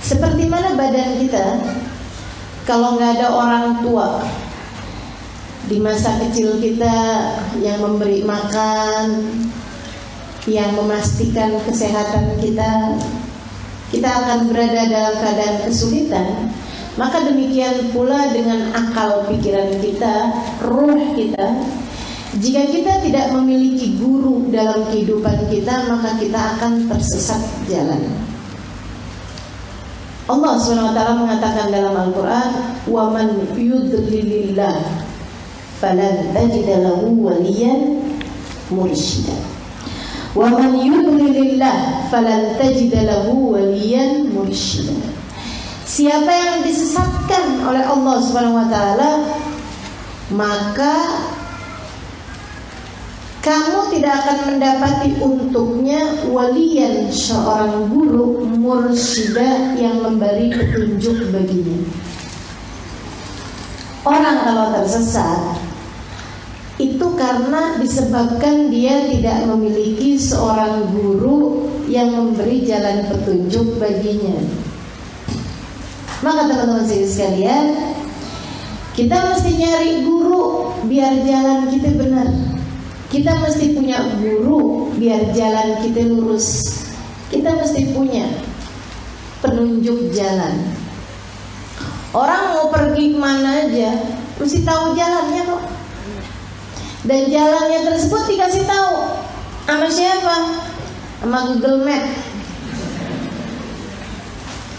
Seperti mana badan kita kalau nggak ada orang tua di masa kecil kita yang memberi makan, yang memastikan kesehatan kita, kita akan berada dalam keadaan kesulitan. Maka demikian pula dengan akal pikiran kita, ruh kita. Jika kita tidak memiliki guru dalam kehidupan kita, maka kita akan tersesat jalan. Allah SWT mengatakan dalam Al-Quran, wa man yudlilillah falan tajida lahu waliyan mursyida. Wa man yudlilillah falan tajida lahu waliyan mursyida. Siapa yang disesatkan oleh Allah SWT, maka kamu tidak akan mendapati untuknya waliyan, seorang guru mursyida yang memberi petunjuk baginya. Orang kalau tersesat itu karena disebabkan dia tidak memiliki seorang guru yang memberi jalan petunjuk baginya. Maka teman-teman sekalian, kita mesti nyari guru biar jalan kita benar. Kita mesti punya guru biar jalan kita lurus. Kita mesti punya penunjuk jalan. Orang mau pergi kemana aja mesti tahu jalannya kok. Dan jalannya tersebut dikasih tahu sama siapa? Sama Google Map.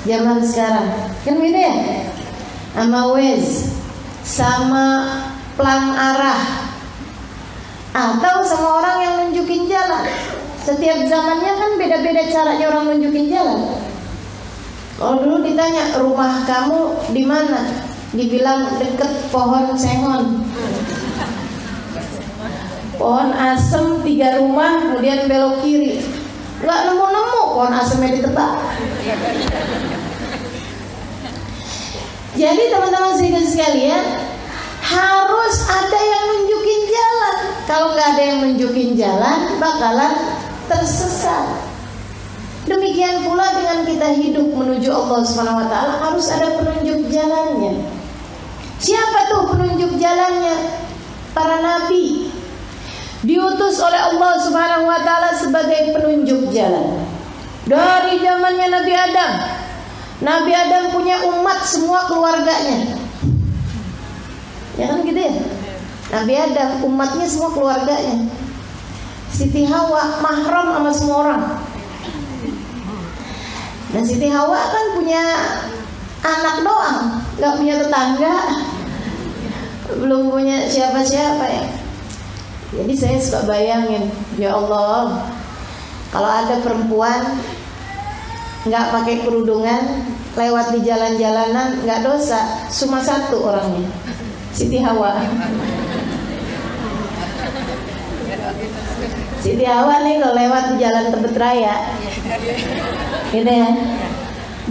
Zaman sekarang kan beda ya? Sama Waze, sama pelang arah, atau sama orang yang nunjukin jalan. Setiap zamannya kan beda-beda caranya orang nunjukin jalan. Kalau dulu ditanya rumah kamu di mana, dibilang deket pohon sengon, pohon asem 3 rumah, kemudian belok kiri. Nggak nemu-nemu pohon asemnya ditebak. Jadi teman-teman sekalian, harus ada yang nunjukin jalan. Kalau nggak ada yang nunjukin jalan, bakalan tersesat. Demikian pula dengan kita hidup menuju Allah SWT, harus ada penunjuk jalannya. Siapa tuh penunjuk jalannya? Para nabi diutus oleh Allah SWT sebagai penunjuk jalan. Dari zamannya Nabi Adam, Nabi Adam punya umat semua keluarganya. Ya kan gitu ya? Nabi Adam umatnya semua keluarganya. Siti Hawa mahram sama semua orang. Dan Siti Hawa kan punya anak doang, gak punya tetangga, belum punya siapa-siapa ya. Jadi saya suka bayangin, ya Allah, kalau ada perempuan nggak pakai kerudungan lewat di jalan-jalanan nggak dosa, cuma satu orangnya, Siti Hawa. Siti Hawa nih kalau lewat di jalan Tebet Raya, gitu ya,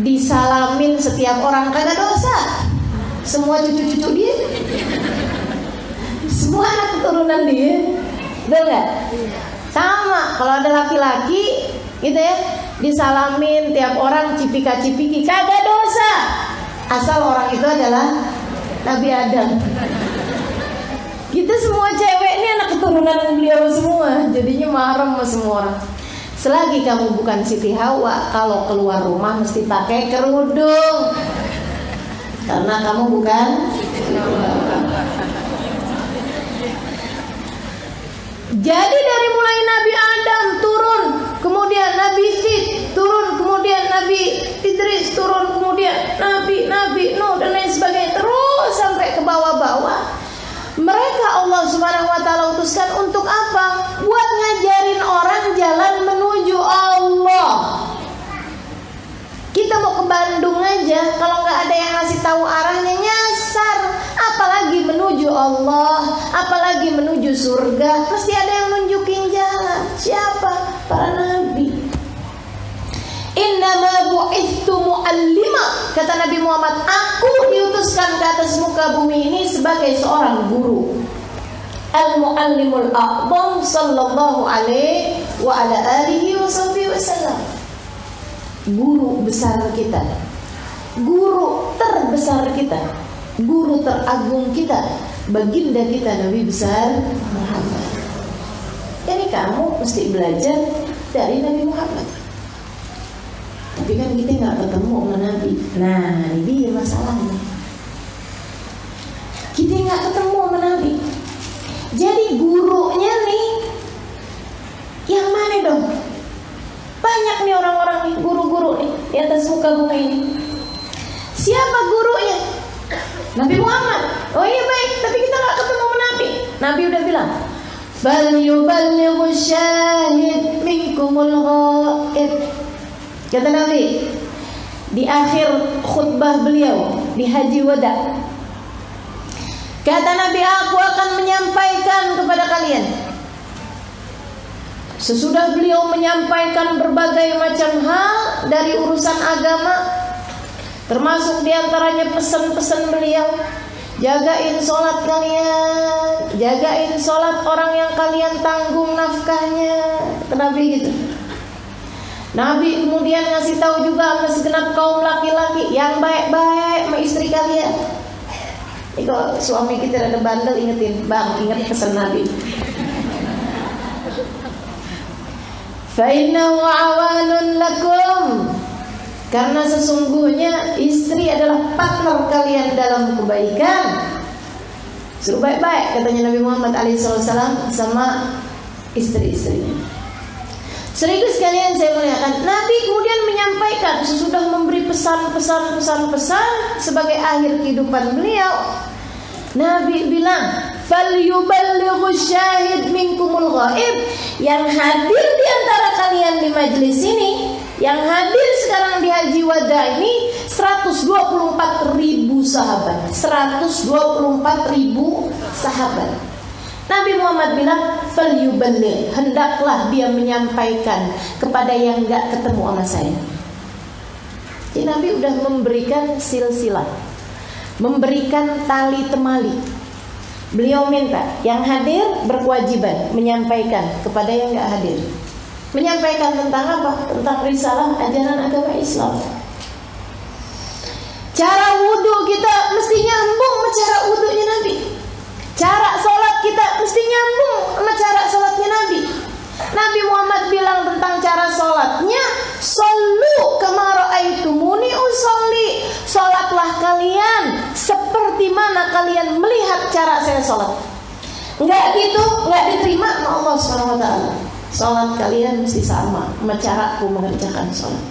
disalamin setiap orang kagak dosa, semua cucu-cucu dia, semua anak keturunan dia, betul nggak? Sama kalau ada laki-laki, gitu ya, disalamin tiap orang cipika-cipiki, kagak dosa, asal orang itu adalah Nabi Adam. Kita semua cewek ini anak keturunan beliau semua, jadinya mahram sama semua orang. Selagi kamu bukan Siti Hawa, kalau keluar rumah mesti pakai kerudung, karena kamu bukan Siti Hawa. Jadi dari mulai Nabi Adam turun, kemudian Nabi Sid turun, kemudian Nabi Idris turun, kemudian Nabi Nuh dan lain sebagainya, terus sampai ke bawah-bawah. Mereka Allah Subhanahu wa taala utuskan untuk apa? Buat ngajarin orang jalan menuju Allah. Kita mau ke Bandung aja, kalau nggak ada yang ngasih tahu arahnya, nyasar. Apalagi menuju Allah, apalagi menuju surga, mesti ada yang nunjukin jalan. Siapa? Para nabi. Innama bu'ithtu mu'allima, kata Nabi Muhammad, aku diutuskan ke atas muka bumi ini sebagai seorang guru. Al-mu'allimul a'zam sallallahu alaihi wa ala alihi wa sahbihi wasallam. Guru besar kita, guru terbesar kita, guru teragung kita, baginda kita Nabi besar Muhammad. Jadi kamu mesti belajar dari Nabi Muhammad. Tapi kan kita nggak ketemu sama Nabi. Nah, ini dia masalahnya. Kita nggak ketemu sama Nabi. Jadi gurunya nih yang mana dong? Banyak nih orang-orang nih, guru-guru nih di atas muka bumi ini. Siapa gurunya? Nabi Muhammad. Oh iya baik, tapi kita nggak ketemu sama Nabi. Nabi udah bilang, "Fal yuballighu syahid minkumul ghaib." Kata Nabi di akhir khutbah beliau di Haji Wada. Kata Nabi, aku akan menyampaikan kepada kalian. Sesudah beliau menyampaikan berbagai macam hal dari urusan agama, termasuk diantaranya pesan-pesan beliau, jagain sholat kalian, jagain sholat orang yang kalian tanggung nafkahnya. Kata Nabi gitu. Nabi kemudian ngasih tahu juga sama segenap kaum laki-laki yang baik-baik sama istri kalian. Ini kalau suami kita ada bandel, ingetin, bang, ingat pesan Nabi. Fa innahu awanun lakum, karena sesungguhnya istri adalah partner kalian dalam kebaikan. Suruh baik-baik katanya Nabi Muhammad SAW sama istri-istrinya. Sekaligus sekalian saya muliakan, Nabi kemudian menyampaikan sesudah memberi pesan-pesan sebagai akhir kehidupan beliau. Nabi bilang, "Falyuballighu syahid minkumul ghaib." Yang hadir di antara kalian di majelis ini, yang hadir sekarang di Haji Wada ini 124.000 sahabat. 124.000 sahabat. Nabi Muhammad bilang, "Falyuballigh," hendaklah dia menyampaikan kepada yang enggak ketemu sama saya. Jadi Nabi udah memberikan silsilah, memberikan tali temali. Beliau minta yang hadir berkewajiban menyampaikan kepada yang enggak hadir. Menyampaikan tentang apa? Tentang risalah ajaran agama Islam. Cara wudhu kita mesti nyambung sama cara wudhunya Nabi. Cara sholat kita mesti nyambung sama cara sholatnya Nabi. Nabi Muhammad bilang tentang cara sholatnya, "Shollu kama ra'aitumuni usolli." Sholatlah kalian seperti mana kalian melihat cara saya sholat. Enggak gitu, enggak diterima sama Allah SWT. Sholat kalian mesti sama sama caraku mengerjakan sholat.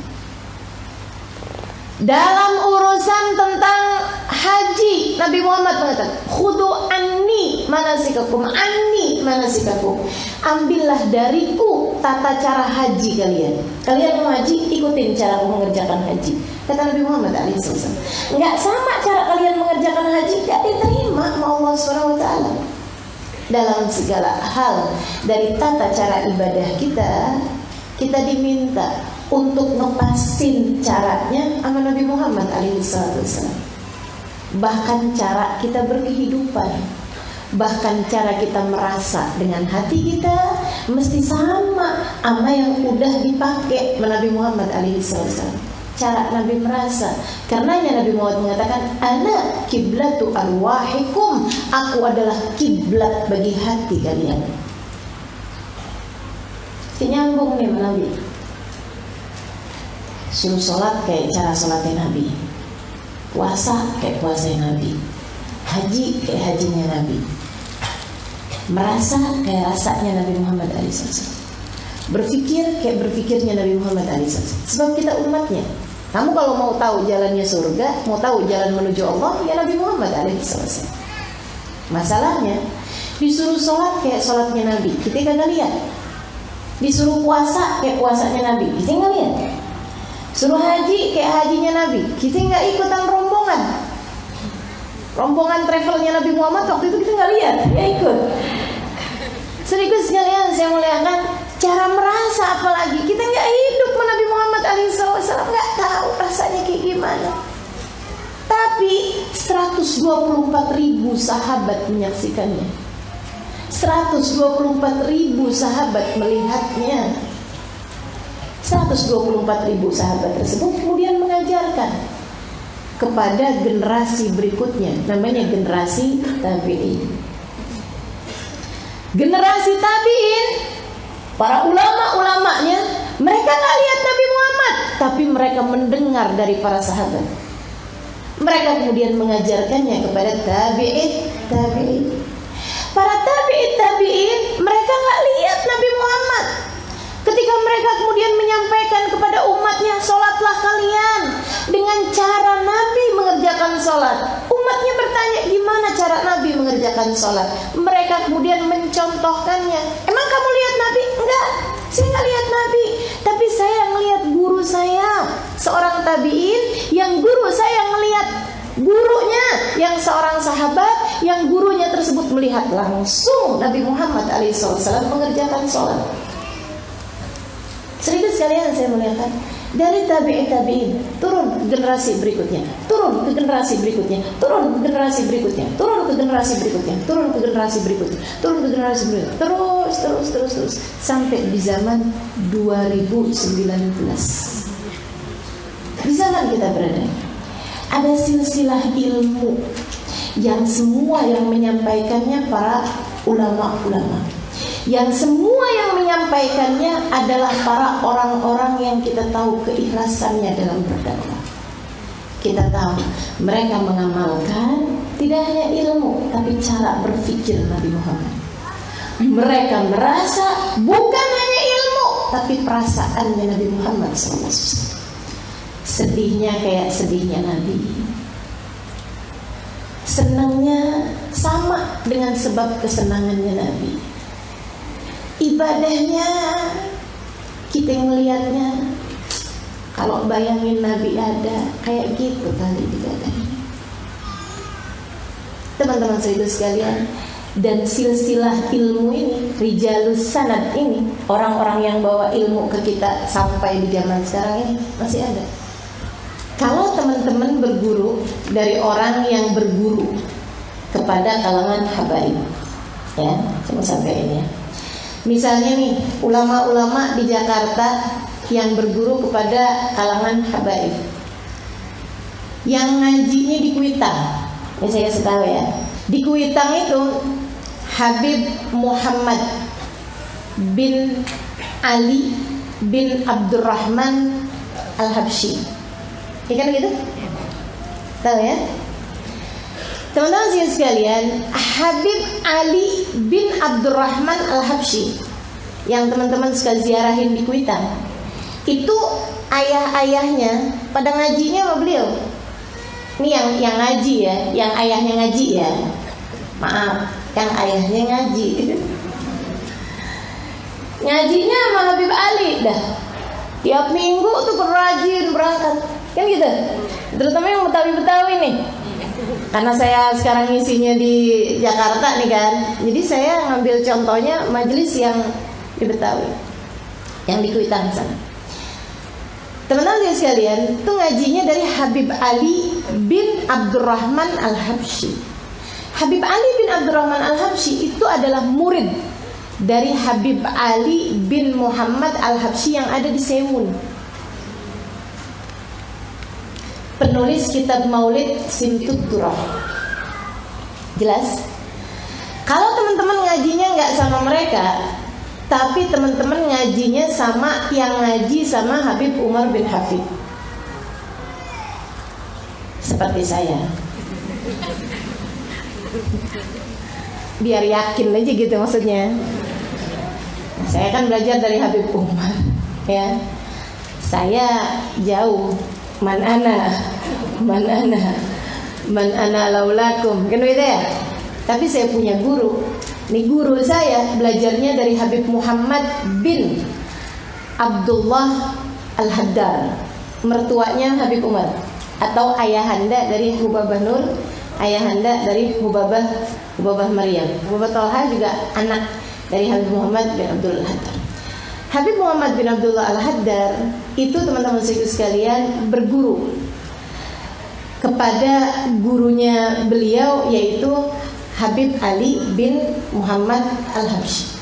Dalam urusan tentang haji, Nabi Muhammad mengatakan, "Khudu anni manasikakum, anni manasikakum." Ambillah dariku tata cara haji kalian. Kalian mau haji, ikutin cara aku mengerjakan haji. Kata Nabi Muhammad SAW. Enggak sama cara kalian mengerjakan haji, enggak diterima sama Allah SWT. Dalam segala hal dari tata cara ibadah kita diminta untuk ngepasin caranya sama Nabi Muhammad SAW. Bahkan cara kita berkehidupan, bahkan cara kita merasa dengan hati kita mesti sama sama yang udah dipakai Nabi Muhammad SAW. Cara Nabi merasa, karenanya Nabi Muhammad mengatakan, "Ana kiblatu arwahikum," aku adalah kiblat bagi hati kalian. Nyambung nih Nabi. Suruh sholat kayak cara sholatnya Nabi, puasa kayak puasanya Nabi, haji kayak hajinya Nabi, merasa kayak rasanya Nabi Muhammad SAW, berpikir kayak berpikirnya Nabi Muhammad SAW. Sebab kita umatnya. Kamu kalau mau tahu jalannya surga, mau tahu jalan menuju Allah, ya Nabi Muhammad SAW. Masalahnya disuruh sholat kayak sholatnya Nabi, kita kagak lihat. Disuruh puasa kayak puasanya Nabi, kita nggak lihat. Suruh haji kayak hajinya Nabi, kita nggak ikutan rombongan travelnya Nabi Muhammad. Waktu itu kita nggak lihat, ya ikut. Sekaligus sekalian saya muliakan, cara merasa apalagi kita nggak hidup sama Nabi Muhammad SAW, nggak tahu rasanya kayak gimana. Tapi 124.000 sahabat menyaksikannya, 124.000 sahabat melihatnya. 124.000 sahabat tersebut kemudian mengajarkan kepada generasi berikutnya, namanya generasi tabi'in. Generasi tabi'in, para ulama-ulamanya, mereka nggak lihat Nabi Muhammad, tapi mereka mendengar dari para sahabat. Mereka kemudian mengajarkannya kepada tabi'in. Para tabi'in, mereka nggak lihat Nabi Muhammad. Ketika mereka kemudian menyampaikan kepada umatnya, sholatlah kalian dengan cara Nabi mengerjakan sholat. Umatnya bertanya, gimana cara Nabi mengerjakan sholat? Mereka kemudian mencontohkannya. Emang kamu lihat Nabi? Enggak, saya nggak lihat Nabi, tapi saya melihat guru saya, seorang tabi'in, yang guru saya melihat gurunya yang seorang sahabat, yang gurunya tersebut melihat langsung Nabi Muhammad SAW mengerjakan sholat. Seribu sekalian saya melihatkan, dari tabi'in turun ke generasi berikutnya, turun ke generasi berikutnya, turun ke generasi berikutnya, turun ke generasi berikutnya, turun ke generasi berikutnya, turun ke generasi berikutnya, terus sampai di zaman 2019. Di zaman kita berada, ada silsilah ilmu yang semua yang menyampaikannya para ulama-ulama, yang semua yang menyampaikannya adalah para orang-orang yang kita tahu keikhlasannya dalam berdakwah. Kita tahu mereka mengamalkan tidak hanya ilmu, tapi cara berpikir Nabi Muhammad. Mereka merasa bukan hanya ilmu, tapi perasaannya Nabi Muhammad SAW. Sedihnya kayak sedihnya Nabi, senangnya sama dengan sebab kesenangannya Nabi. Ibadahnya kita ngelihatnya, kalau bayangin Nabi ada kayak gitu kali ibadahnya. Teman-teman saudara sekalian, dan silsilah ilmu ini, rijalus sanad ini, orang-orang yang bawa ilmu ke kita sampai di zaman sekarang ini masih ada. Kalau teman-teman berguru dari orang yang berguru kepada kalangan habaib, ya, cuma sampai ini ya. Misalnya nih, ulama-ulama di Jakarta yang berguru kepada kalangan habaib, yang ngajinya di Kuitang. Ini saya kasih tahu ya. Di Kuitang itu Habib Muhammad bin Ali bin Abdurrahman Al-Habsyi. Ya kan gitu? Tahu ya? Teman-teman sekalian, Habib Ali bin Abdurrahman Al-Habsyi yang teman-teman suka ziarahin di Kuitang, itu ayah-ayahnya pada ngajinya sama beliau. Ini yang ngaji ya, yang ayahnya ngaji ya. Maaf, yang ayahnya ngaji. Ngajinya sama Habib Ali dah. Tiap minggu tuh rajin berangkat. Kan gitu. Terutama yang Betawi-Betawi nih. Karena saya sekarang ngisinya di Jakarta nih kan, jadi saya ngambil contohnya majelis yang di Betawi, yang di Kuitang sana. Teman-teman sekalian, itu ngajinya dari Habib Ali bin Abdurrahman Al-Habsyi. Habib Ali bin Abdurrahman Al-Habsyi itu adalah murid dari Habib Ali bin Muhammad Al-Habsyi yang ada di Sewun, penulis kitab Maulid Simtud Durrah. Jelas? Kalau teman-teman ngajinya nggak sama mereka, tapi teman-teman ngajinya sama yang ngaji sama Habib Umar bin Hafid, seperti saya, biar yakin aja gitu maksudnya. Saya kan belajar dari Habib Umar, ya. Saya jauh. Man ana laulakum, kan gitu ya. Tapi saya punya guru. Nih guru saya belajarnya dari Habib Muhammad bin Abdullah Al-Haddar, mertuanya Habib Umar, atau ayahanda dari Hubabah Nur, ayahanda dari Hubabah Maryam. Hubabah Tolha juga anak dari Habib Muhammad bin Abdullah Al-Haddar. Habib Muhammad bin Abdullah Al-Haddar itu, teman-teman sekalian, berguru kepada gurunya beliau, yaitu Habib Ali bin Muhammad Al-Habsyi.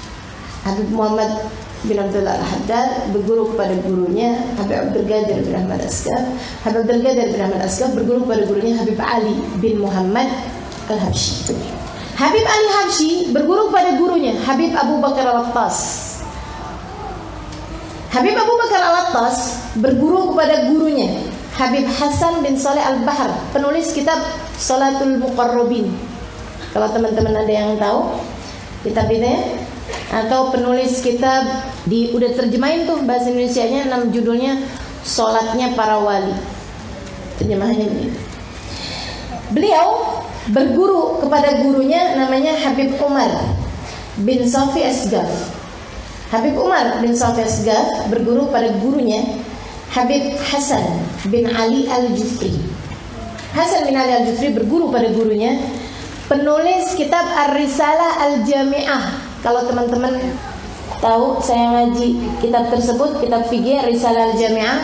Habib Muhammad bin Abdullah Al-Haddad berguru kepada gurunya Habib Abdul Qadir bin Ahmad Asghaf. Habib Abdul Qadir bin Ahmad Asghaf berguru kepada gurunya Habib Ali bin Muhammad Al-Habsyi. Habib Ali Habsyi berguru kepada gurunya Habib Abu Bakar Al-Attas. Habib Abu Bakar Al-Attas berguru kepada gurunya Habib Hasan bin Saleh Al-Bahr, penulis kitab Salatul Muqarrabin. Kalau teman-teman ada yang tahu kitab ini, atau penulis kitab udah terjemahin tuh bahasa Indonesianya, judulnya Salatnya Para Wali. Terjemahannya begitu. Beliau berguru kepada gurunya namanya Habib Umar bin Safi Asghaf. Habib Umar bin Safi Asghaf berguru pada gurunya Habib Hasan bin Ali Al-Jufri. Hasan bin Ali Al-Jufri berguru pada gurunya penulis kitab Ar-Risalah Al-Jami'ah. Kalau teman-teman tahu, saya ngaji kitab tersebut, kitab fikih Risalah Al-Jami'ah,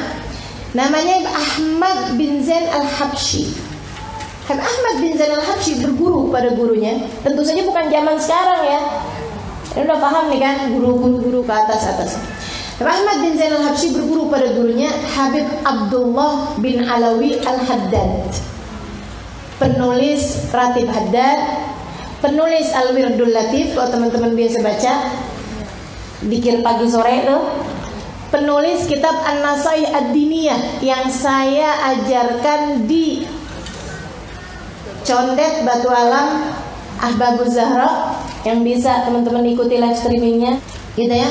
namanya Ahmad bin Zain Al-Habsyi. Ahmad bin Zain Al-Habsyi berguru pada gurunya, tentu saja bukan zaman sekarang ya. Ini udah paham nih kan, guru-guru ke atas. Ahmad bin Zain Al-Habsyi berguru pada gurunya Habib Abdullah bin Alawi Al-Haddad, penulis Ratib Haddad, penulis Al-Wirdul Latif. Kalau teman-teman biasa baca dikir pagi sore tuh, penulis kitab An-Nasaih Ad-Diniyah yang saya ajarkan di Condet Batu Alam Ahbabuz Zahra, yang bisa teman-teman ikuti live streamingnya gitu ya.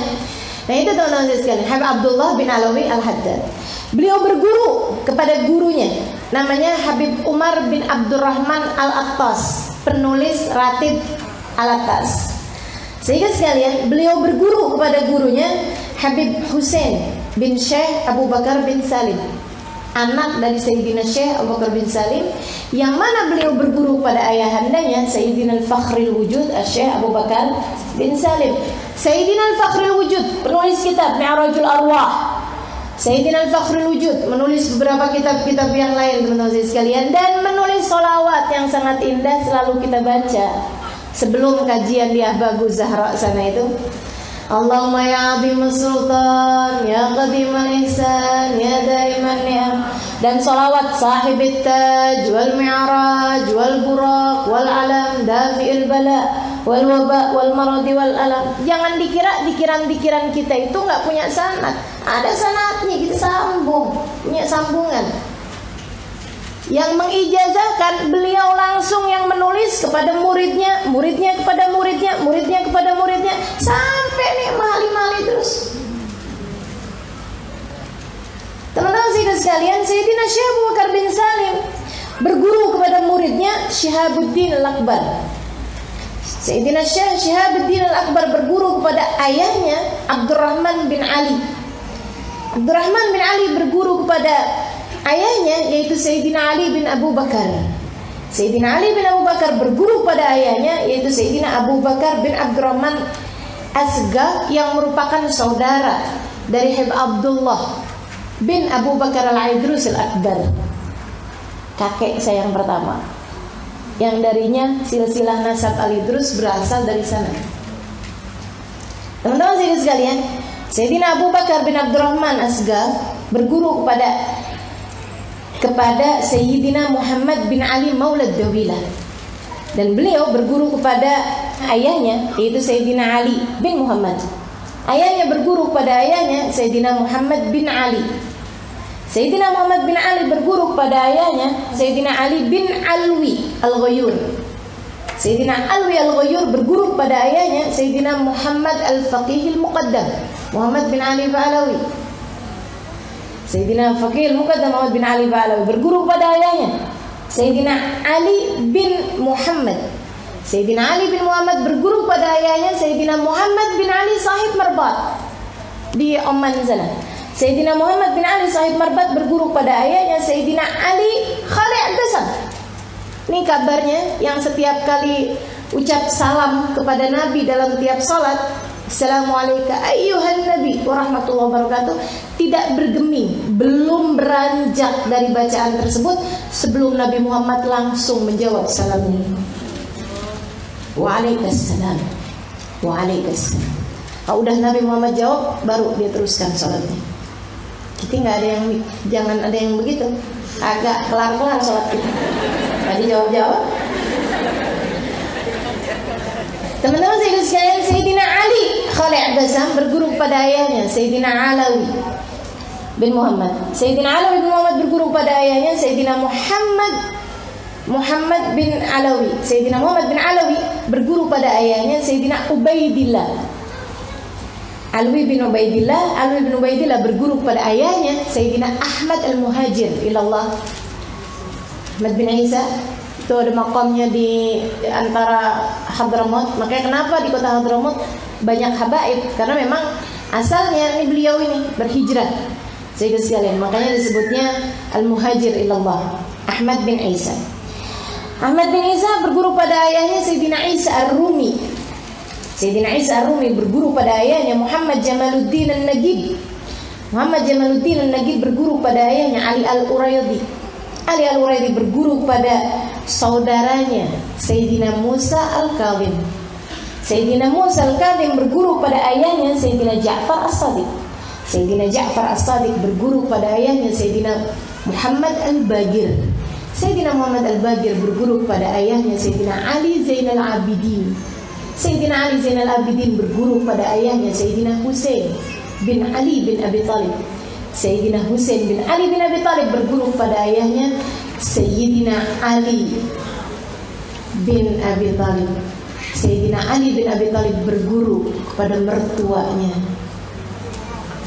Nah itu teman-teman sekalian, Habib Abdullah bin Alawi Al-Haddad. Beliau berguru kepada gurunya namanya Habib Umar bin Abdurrahman Al-Attas, penulis Ratib Al-Attas. Sehingga sekalian, beliau berguru kepada gurunya Habib Hussein bin Syekh Abu Bakar bin Salim, anak dari Sayyidina Syekh Abu Bakar bin Salim, yang mana beliau berguru pada ayahandanya Sayyidina Al-Fakhril Wujud Syekh Abu Bakar bin Salim. Sayyidina Al-Fakhril Wujud penulis kitab Mi'rajul Arwah. Sayyidina Al-Fakhril Wujud menulis beberapa kitab-kitab yang lain teman-teman sekalian, dan menulis sholawat yang sangat indah selalu kita baca sebelum kajian di Ahbabuz Zahra sana itu. Allahumma ya azimus sultan, ya qadimal ihsan, ya daiman ni'am. Dan salawat sahibit taj, wal mi'raj, wal buraq, wal alam, dafi'il bala, wal waba, wal maradi, wal alam. Jangan dikira dikiran-dikiran kita itu gak punya sanad. Ada sanadnya, kita sambung, punya sambungan. Yang mengijazahkan beliau langsung yang menulis kepada muridnya, muridnya kepada muridnya, muridnya kepada muridnya, sampai nih mali-mali terus. Teman-teman sekalian, Sayyidina Syekh Abu Bakar bin Salim berguru kepada muridnya Syihabuddin Al-Akbar. Sayyidina Syekh Syihabuddin Al-Akbar berguru kepada ayahnya Abdurrahman bin Ali. Abdurrahman bin Ali berguru kepada ayahnya yaitu Sayyidina Ali bin Abu Bakar. Sayyidina Ali bin Abu Bakar berguru pada ayahnya yaitu Sayyidina Abu Bakar bin Abdurrahman Asghaf, yang merupakan saudara dari Habib Abdullah bin Abu Bakar Al-Idrus Al-Akbar, kakek saya yang pertama, yang darinya silsilah nasab Al-Idrus berasal dari sana. Teman-teman sekalian, Sayyidina Abu Bakar bin Abdurrahman Asghaf berguru kepada Sayyidina Muhammad bin Ali Maulad Dawilah, dan beliau berguru kepada ayahnya yaitu Sayyidina Ali bin Muhammad. Ayahnya berguru kepada ayahnya Sayyidina Muhammad bin Ali. Sayyidina Muhammad bin Ali berguru kepada ayahnya Sayyidina Ali bin Alwi Al-Ghayur. Sayyidina Alwi Al-Ghayur berguru kepada ayahnya Sayyidina Muhammad Al-Faqih Al-Muqaddam Muhammad bin Ali Ba'alawi. Sayyidina Faqih Al-Muqaddam Muhammad bin Ali Ba'alawi berguru kepada ayahnya Sayyidina Ali bin Muhammad. Sayyidina Ali bin Muhammad berguru kepada ayahnya Sayyidina Muhammad bin Ali Sahib Marbat di Oman sana. Sayyidina Muhammad bin Ali Sahib Marbat berguru kepada ayahnya Sayyidina Ali Khali Al-Basam. Ini kabarnya yang setiap kali ucap salam kepada Nabi dalam tiap salat, Assalamualaikum ayyuhan Nabi warahmatullahi wabarakatuh, tidak bergeming, belum beranjak dari bacaan tersebut sebelum Nabi Muhammad langsung menjawab salamnya. Waalaikumsalam. Waalaikumsalam. Kalau udah Nabi Muhammad jawab, baru dia teruskan sholatnya. Kita nggak ada yang, jangan ada yang begitu. Agak kelar-kelar sholat kita. Tadi jawab-jawab. Teman-teman saya sekalian, Sayyidina Ali Khalid Basam berguru pada ayahnya Sayyidina Alawi bin Muhammad. Sayyidina Alawi bin Muhammad berguru pada ayahnya Sayyidina Muhammad bin Alawi. Sayyidina Muhammad bin Alawi berguru pada ayahnya Sayyidina Ubaidillah. Alwi bin Ubaidillah berguru pada ayahnya Sayyidina Ahmad al-Muhajir ilallah. Ahmad bin Isa itu ada makamnya di antara Hadramaut. Makanya kenapa di kota Hadramaut banyak habaib, karena memang asalnya ini beliau ini berhijrah. Saya sekalian, makanya disebutnya al-Muhajir ilallah, Ahmad bin Isa. Ahmad bin Isa berguru pada ayahnya Sayyidina Isa Ar-Rumi. Sayyidina Isa Ar-Rumi berguru pada ayahnya Muhammad Jamaluddin An-Nagib. Muhammad Jamaluddin An-Nagib berguru pada ayahnya Ali Al-Uraidi. Ali Al-Uraidi berguru pada saudaranya Sayyidina Musa Al-Kadhim. Sayyidina Musa Al-Kadhim berguru pada ayahnya Sayyidina Ja'far As-Sadiq. Sayyidina Ja'far As-Sadiq berguru pada ayahnya Sayyidina Muhammad Al-Bagir. Sayyidina Muhammad Al-Bagir berguru pada ayahnya Sayyidina Ali Zainal Abidin. Sayyidina Ali Zainal Abidin berguru pada ayahnya Sayyidina Husain bin Ali bin Abi Thalib. Sayyidina Husain bin Ali bin Abi Thalib berguru pada ayahnya Sayyidina Ali bin Abi Thalib. Sayyidina Ali bin Abi Thalib berguru kepada mertuanya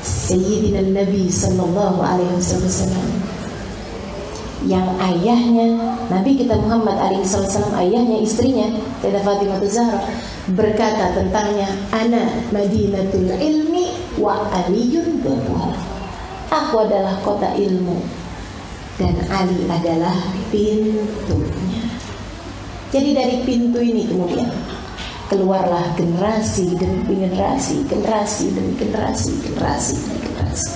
Sayyidina Nabi sallallahu alaihi wasallam, yang ayahnya Nabi kita Muhammad alaihi wasallam, ayahnya istrinya Sayyidah Fatimah Zahra berkata tentangnya, ana Madinatul ilmi wa aliyun babuha. Aku adalah kota ilmu dan Ali adalah pintunya. Jadi dari pintu ini kemudian keluarlah generasi demi generasi, generasi demi generasi, generasi demi generasi,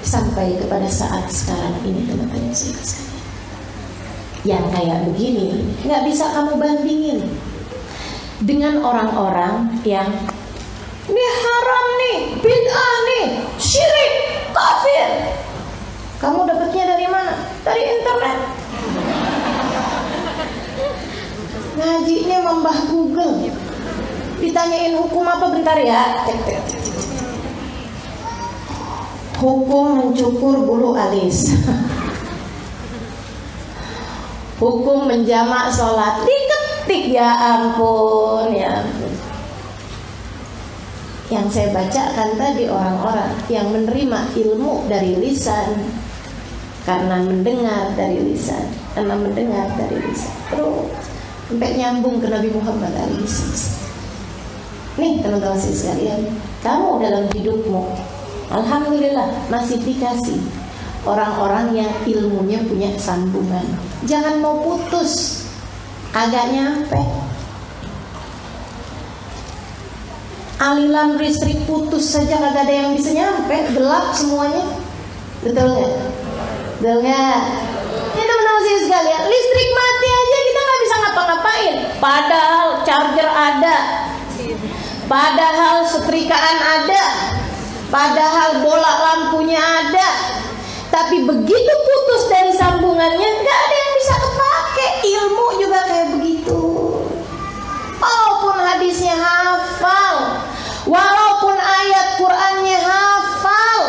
sampai kepada saat sekarang ini teman-teman sekalian. Yang kayak begini nggak bisa kamu bandingin dengan orang-orang yang ini haram nih, bid'ah nih, syirik, kafir. Kamu dapatnya dari mana? Dari internet. Ngajinya membah Google. Ditanyain hukum apa, bentar ya. Hukum mencukur bulu alis. Hukum menjamak sholat. Diketik, ya ampun, ya ampun. Yang saya bacakan tadi orang-orang yang menerima ilmu dari lisan, karena mendengar dari lisan, terus sampai nyambung ke Nabi Muhammad SAW. Nih teman-teman sekalian, kamu dalam hidupmu alhamdulillah masih dikasih orang-orang yang ilmunya punya sambungan. Jangan mau putus, kagak nyampe. Aliran listrik putus saja kagak ada yang bisa nyampe, gelap semuanya. Betul nggak? Betul nggak? Ini teman-teman sekalian, listrik mati aja kita nggak bisa ngapa-ngapain. Padahal charger ada, padahal setrikaan ada, padahal bola lampunya ada. Tapi begitu putus dari sambungannya, nggak ada yang bisa kepake. Ilmu juga kayak begitu. Walaupun hadisnya hafal, walaupun ayat Qur'annya hafal,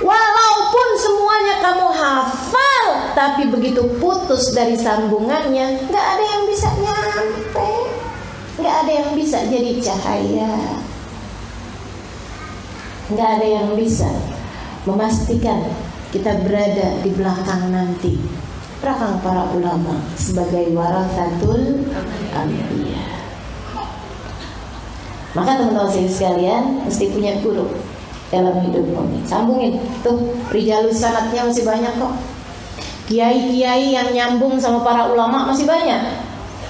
walaupun semuanya kamu hafal, tapi begitu putus dari sambungannya, nggak ada yang bisa nyampe, nggak ada yang bisa jadi cahaya, nggak ada yang bisa memastikan kita berada di belakang nanti, belakang para ulama sebagai warathatul anbiya. Maka teman-teman saya sekalian mesti punya guru dalam hidupmu. Sambungin tuh, rijalus sanadnya masih banyak kok. Kiai-kiai yang nyambung sama para ulama masih banyak.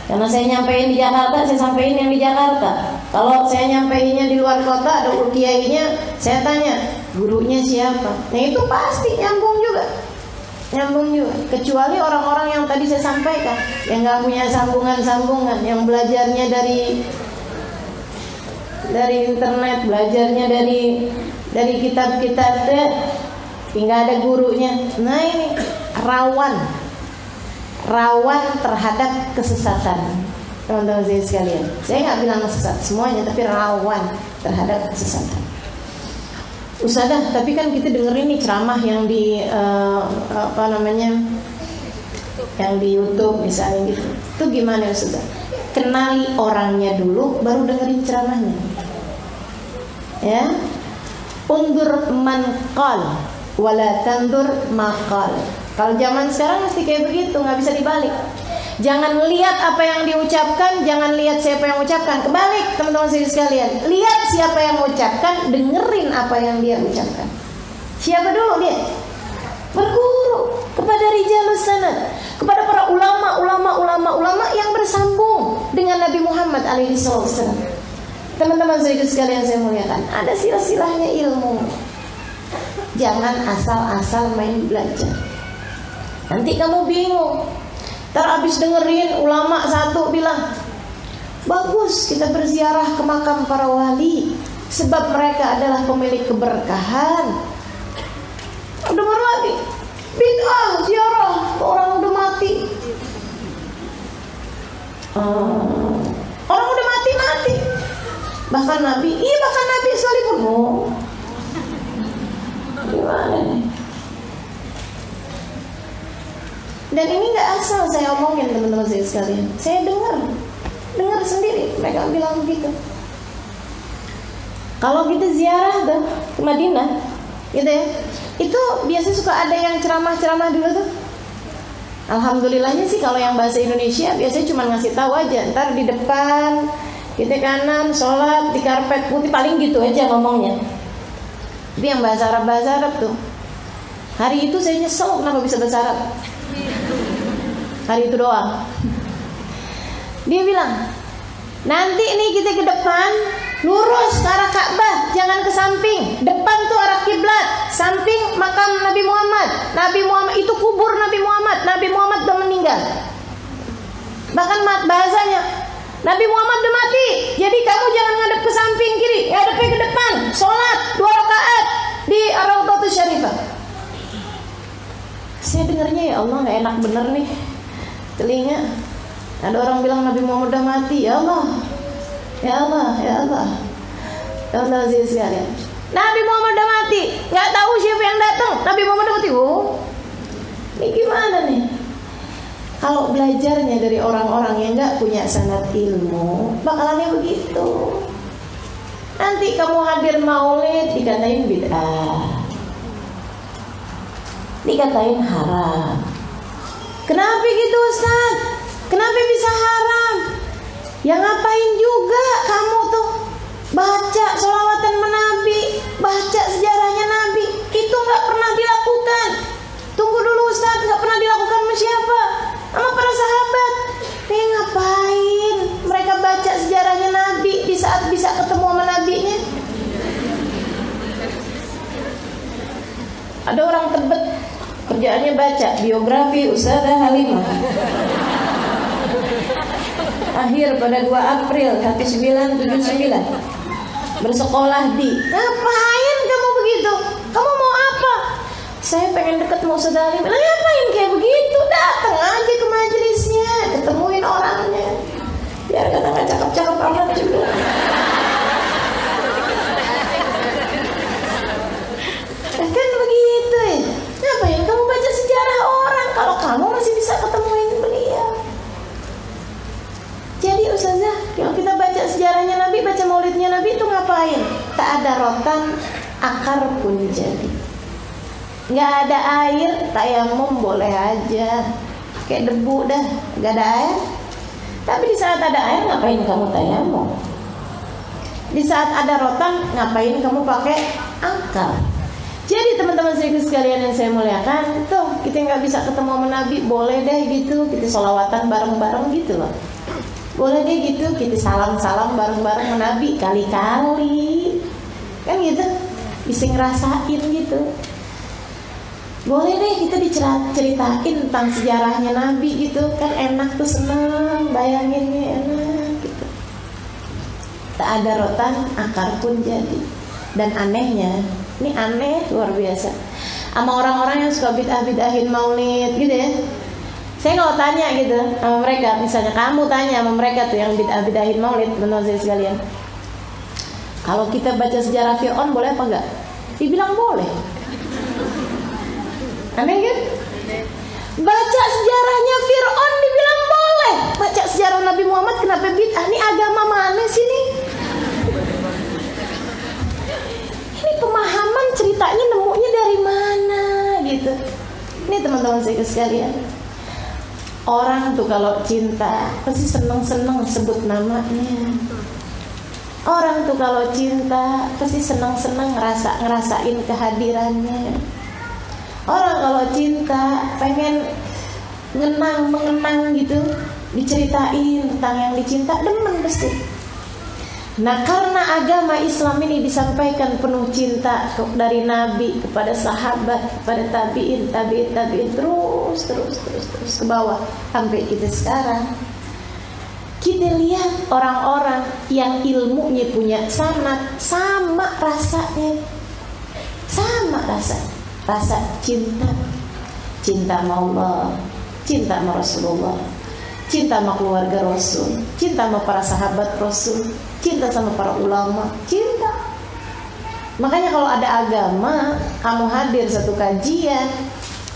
Karena saya nyampein di Jakarta, saya sampein yang di Jakarta. Kalau saya nyampeinnya di luar kota, ada kiainya, saya tanya gurunya siapa. Nah itu pasti nyambung juga. Kecuali orang-orang yang tadi saya sampaikan, yang nggak punya sambungan-sambungan, yang belajarnya dari dari internet, belajarnya dari kitab-kitab deh, tinggal ada gurunya. Nah ini rawan terhadap kesesatan, teman-teman saya sekalian. Saya nggak bilang sesat semuanya, tapi rawan terhadap kesesatan. Ustazah, tapi kan kita dengerin nih ceramah yang di yang di YouTube misalnya gitu. Itu gimana Ustazah? Kenali orangnya dulu, baru dengerin ceramahnya. Ya, undur man qal, wala tandur maqal. Kalau zaman sekarang mesti kayak begitu, nggak bisa dibalik. Jangan lihat apa yang diucapkan, jangan lihat siapa yang ucapkan. Kebalik, teman-teman sekalian. Lihat siapa yang ucapkan, dengerin apa yang dia ucapkan. Siapa dulu dia? Berguru kepada rijalus sanad, kepada para ulama yang bersambung dengan Nabi Muhammad SAW. Teman-teman sekalian saya muliakan, ada silah-silahnya ilmu. Jangan asal-asal main belajar. Nanti kamu bingung. Ntar abis dengerin ulama satu bilang, bagus kita berziarah ke makam para wali, sebab mereka adalah pemilik keberkahan. Dengar lagi, bid'ah ziarah ke orang udah mati. Orang udah mati. Bahkan Nabi sekalipun. Gimana nih? Dan ini nggak asal saya omongin, teman-teman saya sekalian. Saya dengar sendiri mereka bilang begitu. Kalau kita ziarah tuh ke Madinah, gitu ya, itu biasanya suka ada yang ceramah dulu tuh. Alhamdulillahnya sih kalau yang bahasa Indonesia biasanya cuma ngasih tahu aja. Ntar di depan, kita kanan, sholat di karpet putih, paling gitu aja ngomongnya. Tapi yang bahasa Arab tuh, hari itu saya nyesel kenapa bisa bahasa Arab. Hari itu doang. Dia bilang, nanti nih kita ke depan, lurus ke arah Ka'bah, jangan ke samping. Depan tuh arah kiblat, samping makam Nabi Muhammad. Nabi Muhammad itu kubur Nabi Muhammad. Nabi Muhammad udah meninggal. Bahkan bahasanya, Nabi Muhammad udah mati. Jadi kamu jangan ngadep ke samping kiri, ngadepnya ke depan. Sholat 2 rakaat di Ar-Raudhatus Syarifah. Saya dengarnya, ya Allah, nggak enak bener nih telinga. Ada orang bilang Nabi Muhammad udah mati. Ya Allah, ya Allah, ya Allah, ya Allah sekalian. Nabi Muhammad udah mati, nggak tahu siapa yang datang. Nabi Muhammad udah mati. Ini gimana nih? Kalau belajarnya dari orang-orang yang nggak punya sanad ilmu, bakalannya begitu. Nanti kamu hadir maulid dikatain bid'ah, dikatain haram. Kenapa gitu Ustaz? Kenapa bisa haram? Ya ngapain juga kamu tuh baca sholawatan menabi, baca sejarahnya Nabi. Itu gak pernah dilakukan. Tunggu dulu Ustaz, gak pernah dilakukan sama siapa? Sama para sahabat. Ngapain mereka baca sejarahnya Nabi di saat bisa ketemu sama Nabinya? Ada orang Tebet, kerjaannya baca biografi Ustazah Halimah. Akhir pada 2 April 1979 bersekolah di. Ngapain kamu begitu? Kamu mau apa? Saya pengen deket mau Ustazah Halimah. Ngapain kayak begitu? Datang aja ke majelisnya, ketemuin orangnya. Biar kata nggak cakep-cakep amat juga. Kan begitu ya. Ngapain kamu baca sejarah orang kalau kamu masih bisa ketemuin beliau? Jadi Ustazah, kalau kita baca sejarahnya Nabi, baca maulidnya Nabi itu ngapain? Tak ada rotan, akar pun jadi. Nggak ada air, tayamum boleh aja. Kayak debu dah, nggak ada air. Tapi di saat ada air, ngapain kamu tayamum? Di saat ada rotan, ngapain kamu pakai akar? Jadi teman-teman sekalian yang saya muliakan, tuh kita nggak bisa ketemu sama Nabi, boleh deh gitu, kita sholawatan bareng-bareng gitu loh. Boleh deh gitu, kita salam-salam bareng-bareng sama Nabi kali-kali, kan gitu, bisa ngerasain gitu. Boleh deh kita diceritain tentang sejarahnya Nabi gitu, kan enak tuh, seneng, bayanginnya enak gitu. tak ada rotan akar pun jadi. Dan anehnya, ini aneh luar biasa, sama orang-orang yang suka bid'ah-bid'ahin maulid gitu ya. Saya kalau tanya gitu sama mereka, misalnya kamu tanya sama mereka tuh yang bid'ah-bid'ahin maulid, teman-teman saya sekalian, kalau kita baca sejarah Fir'aun boleh apa enggak? Dibilang boleh. Aneh kan? Baca sejarahnya Fir'aun dibilang boleh. Baca sejarah Nabi Muhammad kenapa bid'ah? Ini agama mana sih nih? Ini pemahaman ceritanya nemunya dari mana gitu. Ini teman-teman saya sekalian, orang tuh kalau cinta pasti seneng-seneng sebut namanya. Orang tuh kalau cinta pasti seneng-seneng ngerasain kehadirannya. Orang kalau cinta pengen mengenang gitu, diceritain tentang yang dicinta, demen pasti. Nah, karena agama Islam ini disampaikan penuh cinta dari Nabi kepada sahabat, kepada tabiin, terus ke bawah sampai kita sekarang. Kita lihat orang-orang yang ilmunya punya sanad, sama rasanya, sama rasa cinta sama Allah, cinta sama Rasulullah, cinta sama keluarga Rasul, cinta sama para sahabat Rasul, cinta sama para ulama, cinta. Makanya kalau ada agama, kamu hadir satu kajian,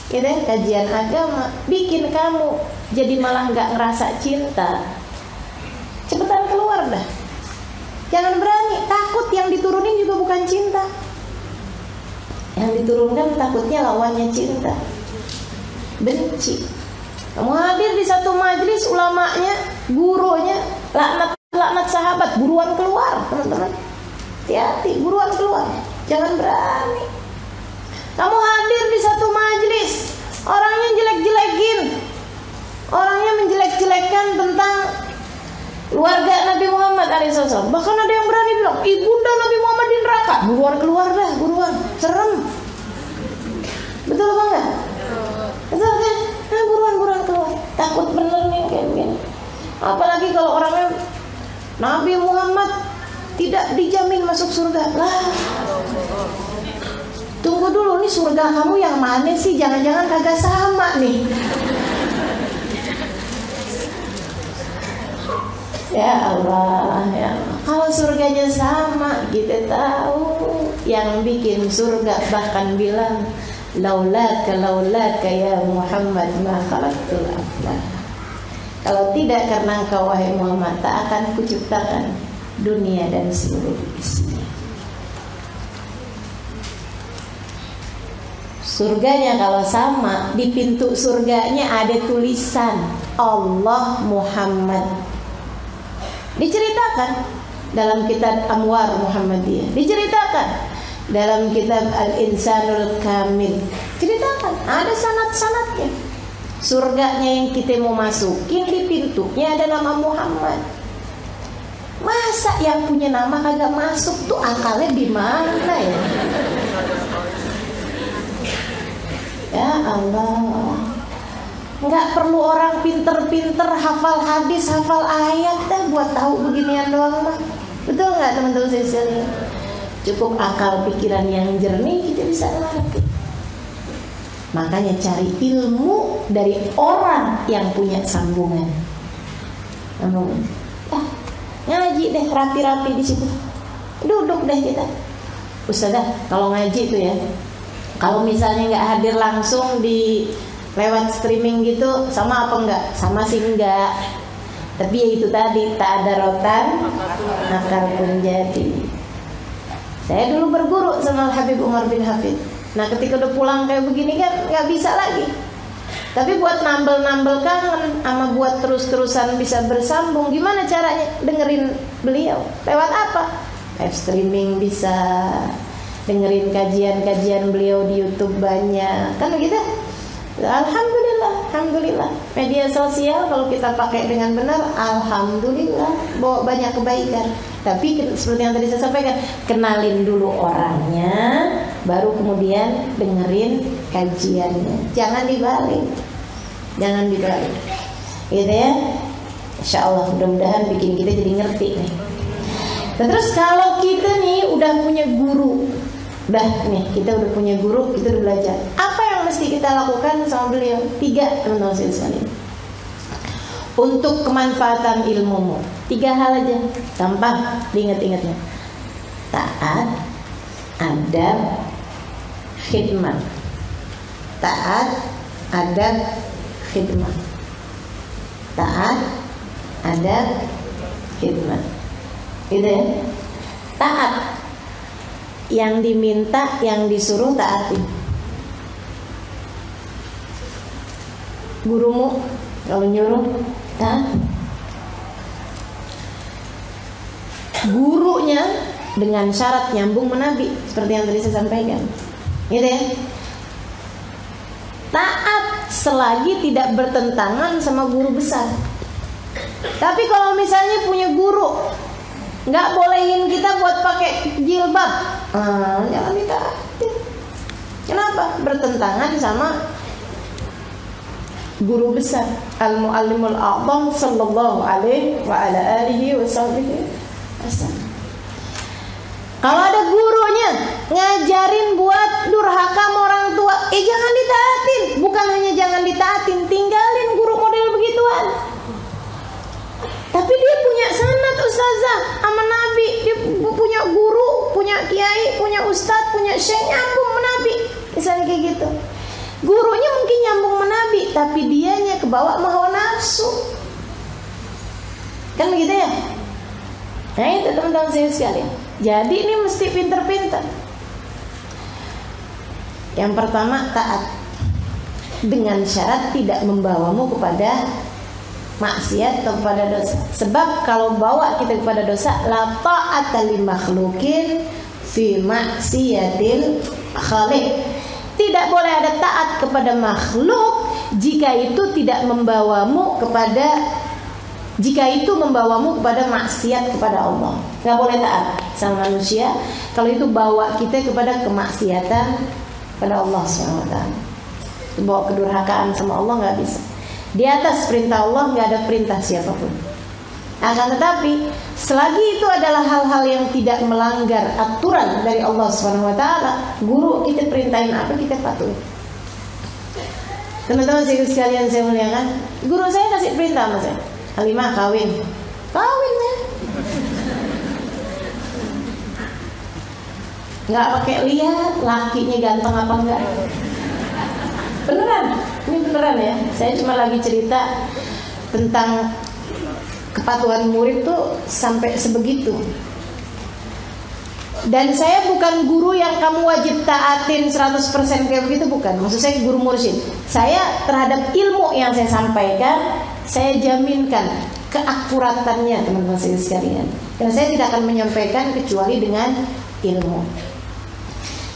ya deh, kajian agama, bikin kamu jadi malah nggak ngerasa cinta, cepetan keluar dah. Jangan berani, takut yang diturunin juga bukan cinta. Yang diturunkan takutnya lawannya cinta, benci. Kamu hadir di satu majelis, ulamanya, gurunya laknat sahabat, buruan keluar teman-teman. Hati-hati, buruan keluar, jangan berani. Kamu hadir di satu majelis, orangnya jelek-jelekin, orangnya menjelek-jelekan tentang keluarga Nabi Muhammad SAW. Bahkan ada yang berani bilang, ibunda Nabi Muhammad di neraka. Buruan keluar dah, buruan, serem. Betul apa enggak? Betul kan? Nah, buruan keluar. Takut bener nih kayak begini. Apalagi kalau orangnya Nabi Muhammad tidak dijamin masuk surga. Lah, tunggu dulu, nih surga kamu yang mana sih? Jangan-jangan kagak sama nih. Ya Allah, ya. Kalau surganya sama, kita tahu yang bikin surga bahkan bilang, laulaka ya Muhammad ma khalaqtul aflah. Kalau tidak karena engkau wahai Muhammad, tak akan kuciptakan dunia dan seluruh isinya. Surganya kalau sama, di pintu surganya ada tulisan Allah Muhammad. Diceritakan dalam kitab Anwar Muhammadiyah, diceritakan dalam kitab Al-Insanul Kamil, ceritakan ada sanad-sanadnya. Surganya yang kita mau masukin, di pintunya ada nama Muhammad. Masa yang punya nama kagak masuk tuh, akalnya di mana ya? Ya Allah, nggak perlu orang pinter-pinter hafal hadis, hafal ayat dah buat tahu beginian doang mah. Betul nggak teman-teman saya sekalian? Cukup akal pikiran yang jernih, kita bisa ngerti. Makanya cari ilmu dari orang yang punya sambungan. Ngaji deh rapi-rapi di situ. Duduk deh kita. Ustazah, kalau ngaji tuh ya, kalau misalnya nggak hadir langsung di lewat streaming gitu, sama apa enggak? Sama sih enggak. Tapi ya itu tadi, tak ada rotan akar pun jadi. Saya dulu berguru sama Habib Umar bin Hafid. Nah ketika udah pulang kayak begini kan nggak bisa lagi. Tapi buat nambel-nambel kangen, sama buat terus-terusan bisa bersambung, gimana caranya? Dengerin beliau. Lewat apa? Live streaming bisa, dengerin kajian-kajian beliau di YouTube banyak, kan begitu? Alhamdulillah. Media sosial kalau kita pakai dengan benar, alhamdulillah, bawa banyak kebaikan. Tapi seperti yang tadi saya sampaikan, kenalin dulu orangnya, baru kemudian dengerin kajiannya. Jangan dibalik. Gitu ya. Insya Allah mudah-mudahan bikin kita jadi ngerti nih. Terus kalau kita nih udah punya guru, kita udah punya guru, kita udah belajar, apa yang mesti kita lakukan sama beliau? 3 teman-teman sekalian. Untuk kemanfaatan ilmumu, 3 hal aja, gampang diingat-ingatnya. Taat, adab, khidmat. Taat, adab, khidmat. Taat, adab, khidmat. Gitu ya. Taat, yang diminta, yang disuruh taati. Gurumu kalau nyuruh taat. Gurunya dengan syarat nyambung menabi, seperti yang tadi saya sampaikan. Gitu ya. Taat selagi tidak bertentangan sama guru besar. Tapi kalau misalnya punya guru nggak bolehin kita buat pakai jilbab, jangan ditaatin. Kenapa? Bertentangan sama guru besar, al-muallimul a'zam sallallahu alaihi wa ala alihi wasallam. Kalau ada gurunya ngajarin buat durhaka sama orang tua, jangan ditaatin. Bukan hanya jangan ditaatin, tinggalin guru model begituan. Tapi dia punya sanad ustazah sama nabi, dia punya guru, punya kiai, punya ustadz, punya syekh, nyambung menabi. Misalnya kayak gitu. Gurunya mungkin nyambung menabi, tapi dianya kebawa hawa nafsu. Kan begitu ya? Nah itu teman-teman saya sekalian. Jadi ini mesti pinter-pinter. Yang pertama taat, dengan syarat tidak membawamu kepada maksiat atau kepada dosa. Sebab kalau bawa kita kepada dosa, la ta'ata li makhluqin fi maksiatil khaliq. Tidak boleh ada taat kepada makhluk jika itu tidak membawamu kepada, jika itu membawamu kepada maksiat kepada Allah. Nggak boleh taat sama manusia kalau itu bawa kita kepada kemaksiatan pada Allah SWT. Bawa kedurhakaan sama Allah nggak bisa. Di atas perintah Allah nggak ada perintah siapapun. Akan tetapi selagi itu adalah hal-hal yang tidak melanggar aturan dari Allah SWT, guru kita perintahin apa kita patuhi. Teman-teman sekalian saya muliakan, guru saya kasih perintah sama saya, Halimah kawin ya. Nggak pakai lihat lakinya ganteng apa enggak. Beneran, ini beneran ya. Saya cuma lagi cerita tentang kepatuhan murid tuh sampai sebegitu. Dan saya bukan guru yang kamu wajib taatin 100% kayak begitu, bukan. Maksud saya guru mursyid. Saya terhadap ilmu yang saya sampaikan, saya jaminkan keakuratannya teman-teman saya sekalian. Karena saya tidak akan menyampaikan kecuali dengan ilmu.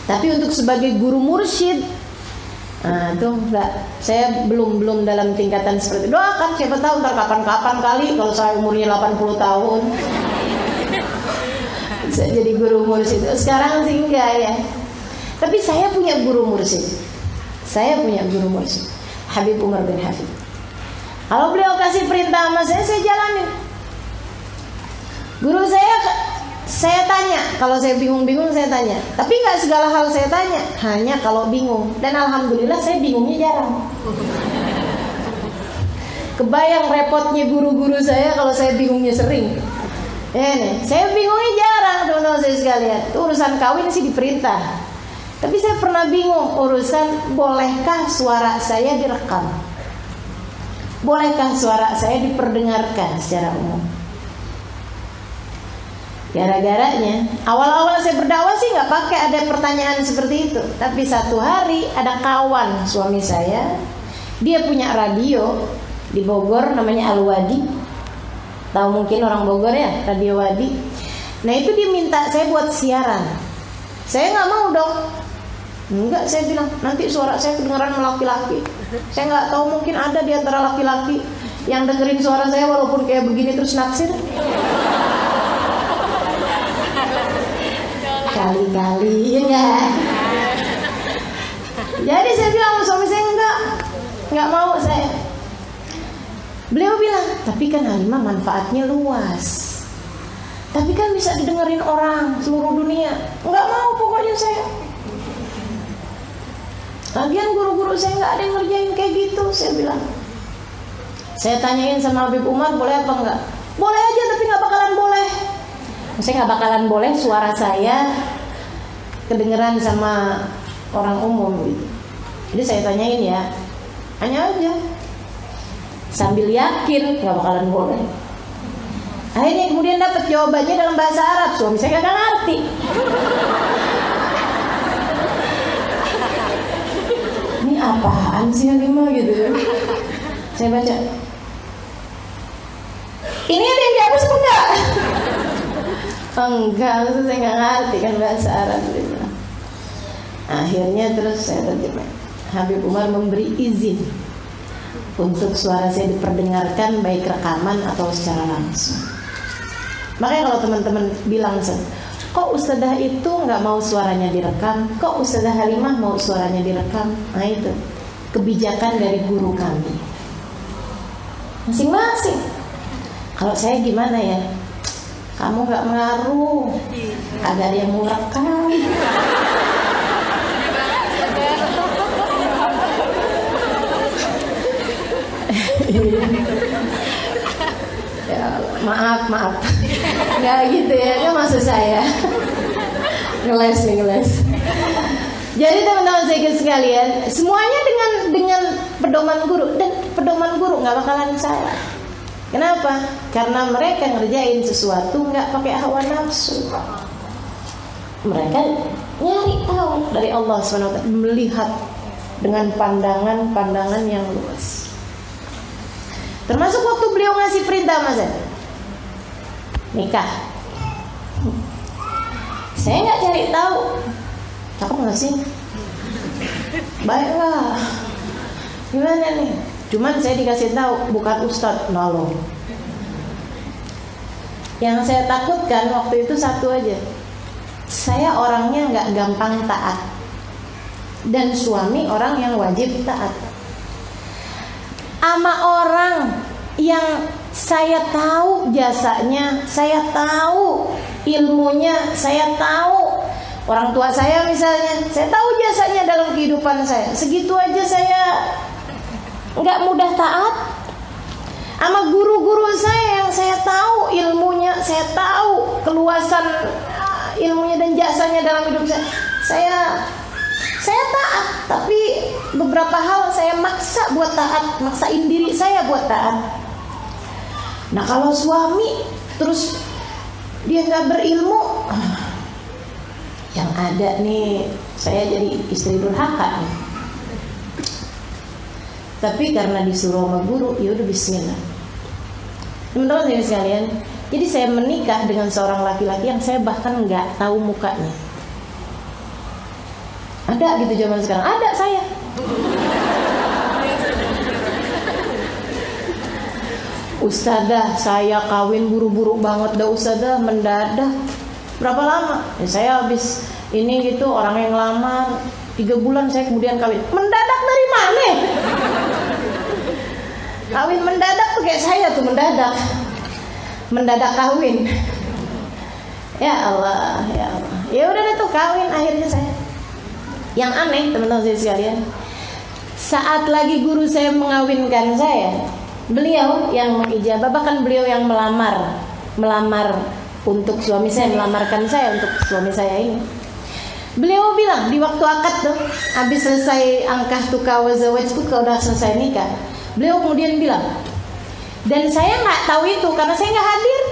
Tapi untuk sebagai guru mursyid, itu enggak. Saya belum dalam tingkatan seperti itu. Doakan, siapa tahu ntar kapan-kapan kali kalau saya umurnya 80 tahun saya jadi guru mursyid. Sekarang sih enggak ya. Tapi saya punya guru mursyid. Habib Umar bin Hafid. Kalau beliau kasih perintah sama saya jalanin. Guru saya tanya, kalau saya bingung-bingung saya tanya. Tapi nggak segala hal saya tanya, hanya kalau bingung. Dan alhamdulillah saya bingungnya jarang. Kebayang repotnya guru-guru saya kalau saya bingungnya sering. Saya bingungnya jarang teman-teman saya sekalian. Urusan kawin sih diperintah. Tapi saya pernah bingung urusan bolehkah suara saya direkam, bolehkah suara saya diperdengarkan secara umum. Gara-garanya awal-awal saya berdakwah sih nggak pakai ada pertanyaan seperti itu. Tapi satu hari ada kawan suami saya, dia punya radio di Bogor namanya Al-Wadi. Tahu mungkin orang Bogor ya, Radio Wadi. Nah itu dia minta saya buat siaran. Saya nggak mau dong. Enggak, saya bilang nanti suara saya kedengaran sama laki-laki. Saya nggak tahu, mungkin ada di antara laki-laki yang dengerin suara saya walaupun kayak begini terus naksir. Kali-kali ya enggak. Jadi saya bilang sama suami saya enggak mau saya. Beliau bilang, tapi kan Halimah manfaatnya luas. Tapi kan bisa didengerin orang seluruh dunia. Nggak mau pokoknya saya. Lagian guru-guru saya nggak ada yang ngerjain kayak gitu, saya bilang. Saya tanyain sama Habib Umar, boleh apa enggak? Boleh aja, tapi nggak bakalan boleh. Saya nggak bakalan boleh suara saya kedengeran sama orang umum gitu. Jadi saya tanyain ya, hanya aja sambil yakin nggak bakalan boleh. Akhirnya kemudian dapat jawabannya dalam bahasa Arab. Suami saya nggak ngerti. Ini apaan sih Halimah gitu ya? Saya baca. Ini ada yang dihapus apa enggak? Enggak, saya nggak ngerti kan bahasa Arab gitu. Akhirnya terus saya terjemah. Habib Umar memberi izin untuk suara saya diperdengarkan baik rekaman atau secara langsung. Makanya kalau teman-teman bilang, kok Ustadzah itu nggak mau suaranya direkam, kok Ustadzah Halimah mau suaranya direkam, nah itu kebijakan dari guru kami masing-masing. Kalau saya gimana ya? Kamu nggak mengaruh, agak ada yang mau rekam. Ya, maaf nggak gitu ya, itu maksud saya. ngeles. Jadi teman-teman saya sekalian, semuanya dengan pedoman guru, dan pedoman guru nggak bakalan salah. Kenapa? Karena mereka ngerjain sesuatu nggak pakai hawa nafsu. Mereka nyari tahu dari Allah SWT, melihat dengan pandangan yang luas. Termasuk waktu beliau ngasih perintah Mas, nikah. Saya nggak cari tahu, cakep nggak sih? Baiklah. Gimana nih? Cuman saya dikasih tahu bukan ustadz, nolong. Yang saya takutkan waktu itu satu aja. Saya orangnya nggak gampang taat, dan suami orang yang wajib taat. Sama orang yang saya tahu jasanya, saya tahu ilmunya, saya tahu orang tua saya misalnya, saya tahu jasanya dalam kehidupan saya. Segitu aja saya nggak mudah taat. Sama guru-guru saya yang saya tahu ilmunya, saya tahu keluasan ilmunya dan jasanya dalam hidup saya taat, tapi beberapa hal saya maksa buat taat, maksain diri saya buat taat. Nah kalau suami terus dia nggak berilmu, yang ada nih saya jadi istri durhaka nih. Tapi karena disuruh sama guru, ya udah bismillah. Teman-teman sekalian, jadi saya menikah dengan seorang laki-laki yang saya bahkan nggak tahu mukanya. Ada gitu zaman sekarang, ada saya. Ustadzah, saya kawin buru-buru banget dah ustadzah, mendadak. Berapa lama? Ya, saya habis ini gitu, orang yang lamar 3 bulan saya kemudian kawin. Mendadak dari mana? Kawin mendadak tuh kayak saya tuh, mendadak kawin. Ya Allah. Ya udah deh tuh kawin akhirnya saya. Yang aneh teman-teman saya sekalian, saat lagi guru saya mengawinkan saya, beliau yang mengijabah, bahkan beliau yang melamar untuk suami saya, melamarkan saya untuk suami saya ini. Beliau bilang di waktu akad tuh, habis selesai angkah tukah wazawaj tuh, kalau udah selesai nikah, beliau kemudian bilang, dan saya nggak tahu itu karena saya nggak hadir.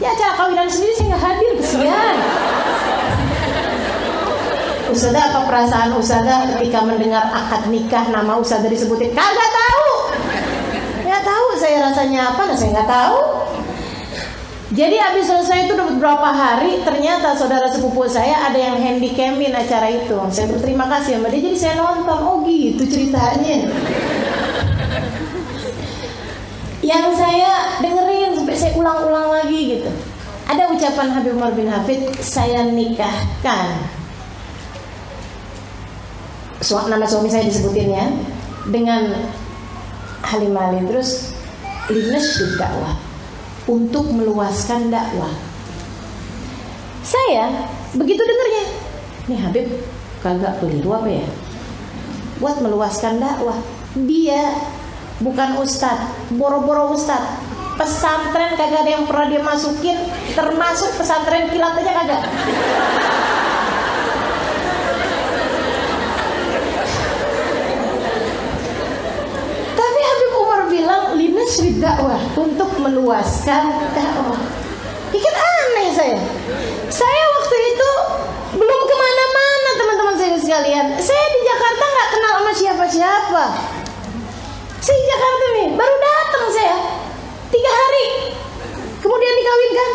Ya acara kawinan sendiri saya nggak hadir, kesian. Ustadzah, apa perasaan Ustadzah ketika mendengar akad nikah nama Ustadzah disebutin? Kagak tahu. Nggak tahu saya rasanya apa, saya nggak tahu. Jadi habis selesai itu udah beberapa hari, ternyata saudara sepupu saya ada yang handycamin acara itu. Saya berterima kasih sama dia, jadi saya nonton. Oh gitu ceritanya. Yang saya dengerin sampai saya ulang-ulang lagi gitu. Ada ucapan Habib Umar bin Hafid, saya nikahkan nama suami saya disebutin ya, dengan Halimah Ali, terus linasyidd dakwah, untuk meluaskan dakwah. Saya begitu dengernya, nih Habib kagak keliru apa ya buat meluaskan dakwah. Dia bukan ustadz, boro-boro ustadz. Pesantren kagak ada yang pernah dia masukin, termasuk pesantren kilat aja kagak. Tapi Habib Umar bilang linasrid dakwah, untuk meluaskan dakwah. Ikan aneh saya waktu itu belum kemana-mana teman-teman saya sekalian. Saya di Jakarta nggak kenal sama siapa-siapa. Saya di Jakarta nih, baru datang saya 3 hari, kemudian dikawinkan.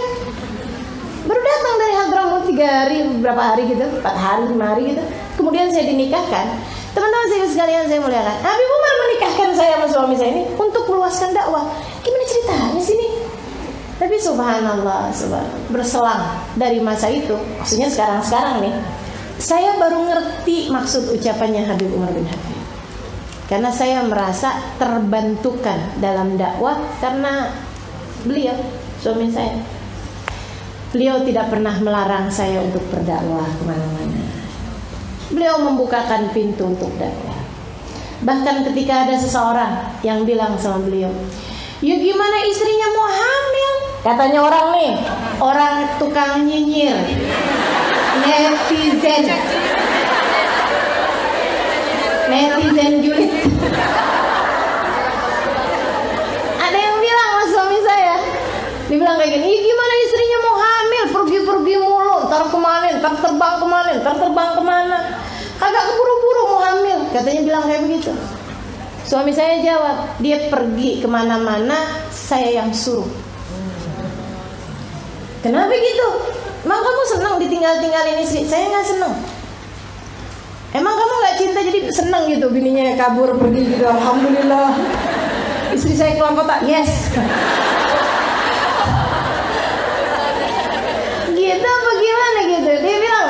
Baru datang dari Hadramaut 3 hari, berapa hari gitu, 4 hari, 5 hari gitu. Kemudian saya dinikahkan. Teman-teman saya sekalian, saya muliakan, Habib Umar menikahkan saya sama suami saya ini untuk meluaskan dakwah. Gimana ceritanya sini? Tapi subhanallah, berselang dari masa itu, maksudnya sekarang nih, saya baru ngerti maksud ucapannya Habib Umar bin Habib. Karena saya merasa terbantukan dalam dakwah karena beliau, suami saya. Beliau tidak pernah melarang saya untuk berdakwah kemana-mana. Beliau membukakan pintu untuk dakwah. Bahkan ketika ada seseorang yang bilang sama beliau, ya gimana istrinya mau hamil? Katanya orang nih, orang tukang nyinyir, netizen julid. Ada yang bilang sama suami saya, dibilang kayak gini, gimana istrinya mau hamil, pergi-pergi mulu, ntar kemana, ntar terbang kemana, kagak keburu-buru mau hamil. Katanya bilang kayak begitu. Suami saya jawab, dia pergi kemana-mana, saya yang suruh. Kenapa gitu? Emang kamu senang ditinggal-tinggalin istri? Saya nggak senang. Emang kamu nggak cinta jadi senang gitu bininya kabur pergi gitu? Alhamdulillah, istri saya keluar kota, yes. Gitu apa gimana gitu? Dia bilang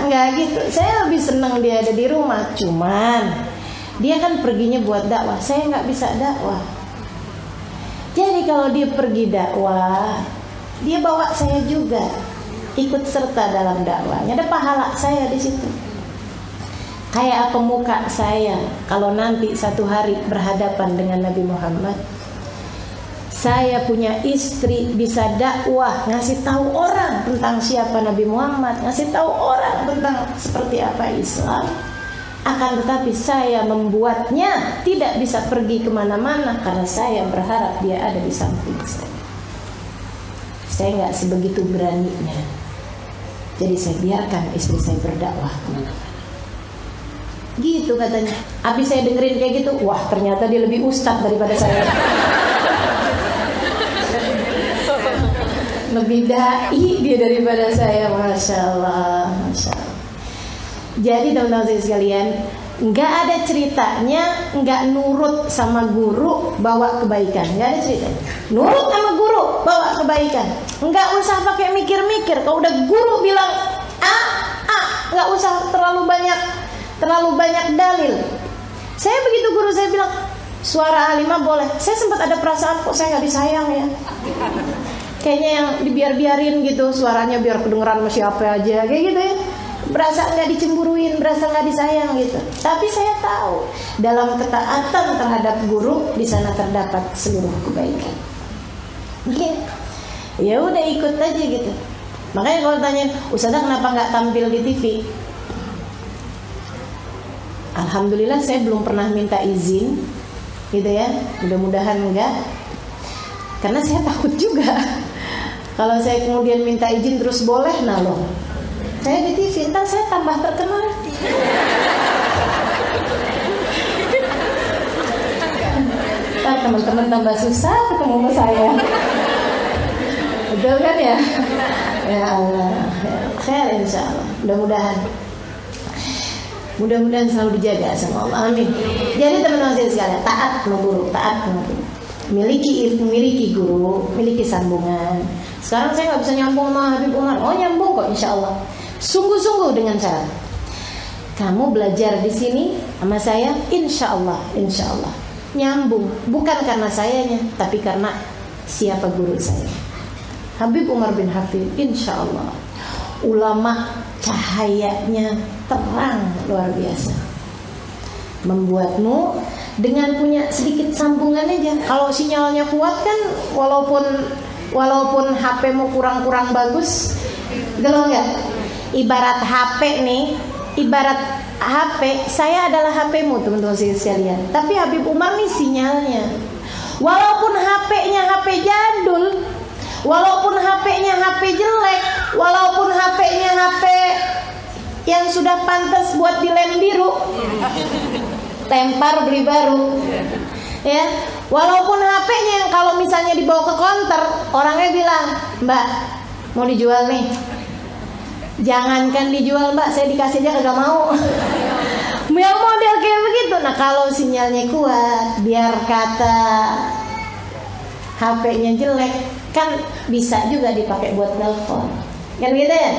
enggak gitu. Saya lebih senang dia ada di rumah. Cuman dia kan perginya buat dakwah, saya nggak bisa dakwah. Jadi kalau dia pergi dakwah, dia bawa saya juga ikut serta dalam dakwahnya. Ada pahala saya di situ. Kayak apa muka saya kalau nanti satu hari berhadapan dengan Nabi Muhammad. Saya punya istri bisa dakwah, ngasih tahu orang tentang siapa Nabi Muhammad, ngasih tahu orang tentang seperti apa Islam. Akan tetapi saya membuatnya tidak bisa pergi kemana-mana karena saya berharap dia ada di samping saya. Saya nggak sebegitu beraninya. Jadi saya biarkan istri saya berdakwah kemana-mana. Gitu katanya. Habis saya dengerin kayak gitu, wah ternyata dia lebih ustadz daripada saya. Lebih dai dia daripada saya, masya Allah, masya Allah. Jadi teman-teman saya sekalian, nggak ada ceritanya nggak nurut sama guru bawa kebaikan, nggak ada ceritanya. Nurut sama guru bawa kebaikan, nggak usah pakai mikir-mikir. Kalau udah guru bilang nggak usah terlalu banyak dalil. Saya begitu guru saya bilang suara Halimah boleh. Saya sempat ada perasaan kok saya nggak disayang ya. Kayaknya yang dibiarin gitu suaranya biar kedengeran sama siapa aja kayak gitu ya. Berasa nggak dicemburuin, berasa nggak disayang gitu. Tapi saya tahu dalam ketaatan terhadap guru di sana terdapat seluruh kebaikan. Gitu. Ya udah ikut aja gitu. Makanya kalau tanya Ustazah kenapa nggak tampil di TV? Alhamdulillah saya belum pernah minta izin, gitu ya. Mudah-mudahan enggak. Karena saya takut juga. Kalau saya kemudian minta izin terus boleh, nah loh. Saya di TV, ntar saya tambah terkenal. Ntar teman-teman tambah susah ketemu sama saya. Betul kan ya? Ya Allah, khair insya Allah. Mudah-mudahan selalu dijaga sama Allah. Amin. Jadi teman-teman saya sekalian, taat sama guru, miliki guru, miliki sambungan. Sekarang saya nggak bisa nyambung sama Habib Umar. Oh nyambung kok, insya Allah. Sungguh-sungguh dengan cara kamu belajar di sini sama saya, insya Allah nyambung. Bukan karena sayanya, tapi karena siapa guru saya, Habib Umar bin Habib. Insya Allah ulama cahayanya terang luar biasa, membuatmu dengan punya sedikit sambungan aja. Kalau sinyalnya kuat kan, walaupun HP-mu kurang bagus, gelo nggak? Ibarat HP nih, ibarat HP, saya adalah HP-mu teman-teman sekalian. Tapi Habib Umar nih sinyalnya. Walaupun HP-nya HP jadul, walaupun HP-nya HP jelek, walaupun HP-nya HP yang sudah pantas buat dilem biru, lempar beli baru, ya. Walaupun HP-nya yang kalau misalnya dibawa ke konter, orangnya bilang, Mbak, mau dijual nih. Jangankan dijual Mbak, saya dikasih aja kagak mau. Yang model kayak begitu. Nah kalau sinyalnya kuat, biar kata HP-nya jelek, kan bisa juga dipakai buat telepon, kan gitu ya.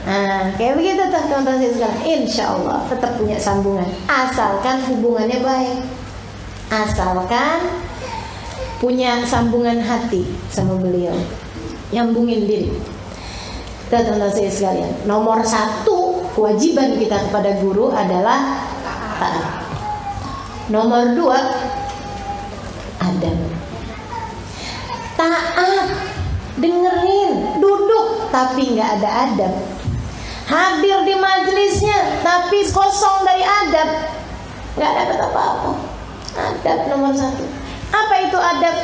Nah kayak begitu tuh teman-teman sekalian. Insya Allah tetap punya sambungan, asalkan hubungannya baik, asalkan punya sambungan hati sama beliau, nyambungin diri. Teman-teman sekalian, nomor 1 kewajiban kita kepada guru adalah taat. Nomor 2 adab. Taat, dengerin, duduk tapi nggak ada adab. Hadir di majelisnya tapi kosong dari adab, nggak dapat apa-apa. Adab nomor 1. Apa itu adab?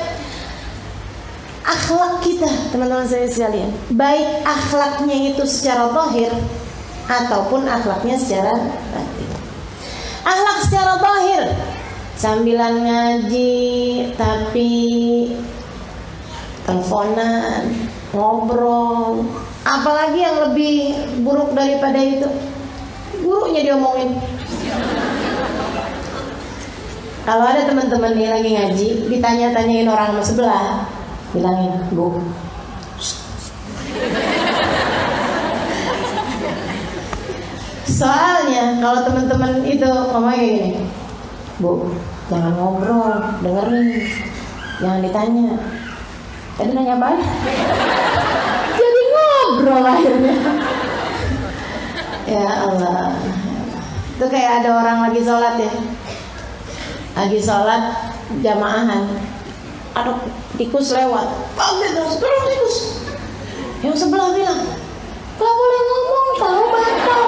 Akhlak kita, teman-teman saya sekalian, baik akhlaknya itu secara zahir ataupun akhlaknya secara batin. Akhlak secara zahir, sambilan ngaji tapi teleponan, ngobrol. Apalagi yang lebih buruk daripada itu, gurunya diomongin. Kalau ada teman-teman nih lagi ngaji, ditanya-tanyain orang sebelah, bilangin, Bu, soalnya kalau teman-teman itu ngomongnya gini, Bu, jangan ngobrol, dengerin, jangan ditanya. Tadi nanya apa? Jadi ngobrol akhirnya. Ya Allah. Itu kayak ada orang lagi sholat ya, lagi sholat jamaahan, ada tikus lewat, terus tikus. Yang sebelah bilang, gak boleh ngomong, tahu batal.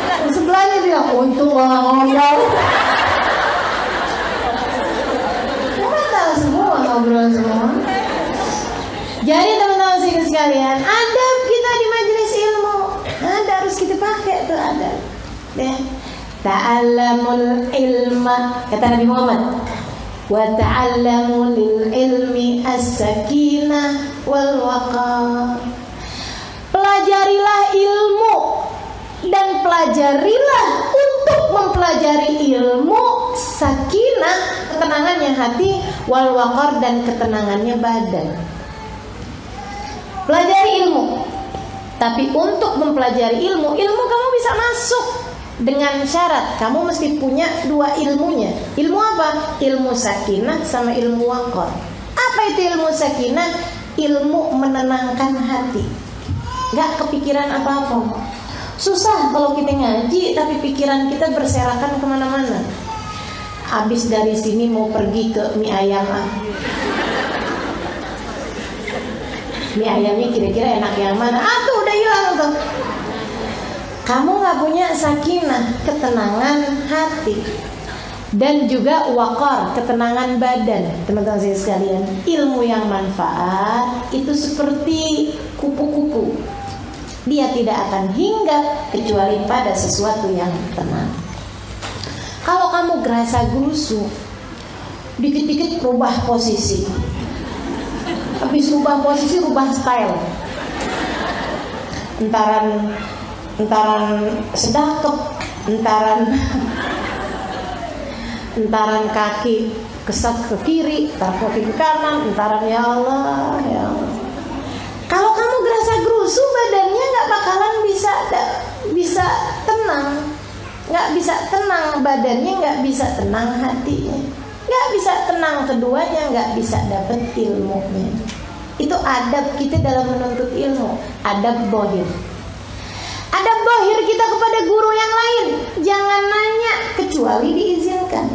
Yang sebelahnya bilang, untung gak ngomong. Batal semua, ngobrol semua. Jadi teman-teman sekalian, adab kita di majelis ilmu, ada harus kita pakai tuh adab. Ya. Ta'allamul ilma, kata Nabi Muhammad, wa ta'allamu lil ilmi as-sakinah wal waqar. Pelajarilah ilmu dan pelajarilah untuk mempelajari ilmu sakinah, ketenangannya hati, wal waqar, dan ketenangannya badan. Pelajari ilmu, tapi untuk mempelajari ilmu kamu bisa masuk dengan syarat kamu mesti punya 2 ilmunya. Ilmu apa? Ilmu sakinah sama ilmu waqar. Apa itu ilmu sakinah? Ilmu menenangkan hati, gak kepikiran apa-apa. Susah kalau kita ngaji tapi pikiran kita berserakan kemana-mana. Abis dari sini mau pergi ke mie ayam, mie ayamnya kira-kira enak yang mana? Tuh udah hilang tuh. Kamu gak punya sakinah, ketenangan hati, dan juga waqar, ketenangan badan. Teman-teman saya sekalian, ilmu yang manfaat itu seperti kupu-kupu. Dia tidak akan hinggap kecuali pada sesuatu yang tenang. Kalau kamu gerasa gerusu, dikit-dikit rubah posisi, habis rubah posisi rubah style, entaran sedakep, entaran kaki kesat ke kiri, kaki ke kanan, entaran ya Allah, ya Allah. Kalau kamu gerasa gerusu, badannya nggak bakalan bisa tenang, nggak bisa tenang badannya, nggak bisa tenang hatinya, nggak bisa tenang keduanya, nggak bisa dapet ilmunya. Itu adab kita dalam menuntut ilmu, adab bohir. Adab bohir kita kepada guru yang lain, jangan nanya kecuali diizinkan.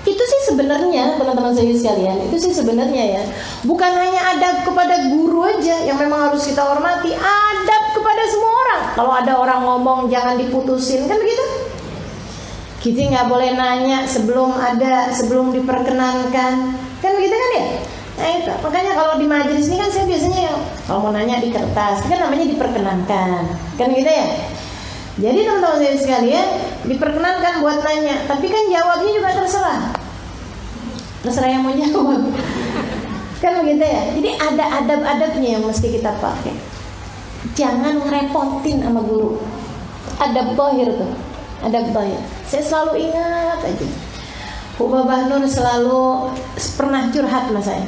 Itu sih sebenarnya teman-teman saya sekalian, itu sih sebenarnya ya, bukan hanya adab kepada guru aja yang memang harus kita hormati, adab kepada semua orang. Kalau ada orang ngomong jangan diputusin, kan begitu? Kita nggak boleh nanya sebelum diperkenankan, kan begitu kan ya? Nah itu, makanya kalau di majelis ini kan saya biasanya kalau mau nanya di kertas, kan namanya diperkenankan, kan gitu ya? Jadi teman-teman saya sekalian, diperkenankan buat nanya, tapi kan jawabnya juga terserah yang mau jawab, kan begitu ya? Jadi ada adab-adabnya yang mesti kita pakai. Jangan ngerepotin sama guru. Adab bohir tuh, adab bohir. Saya selalu ingat aja, Babah Nur selalu pernah curhat sama saya.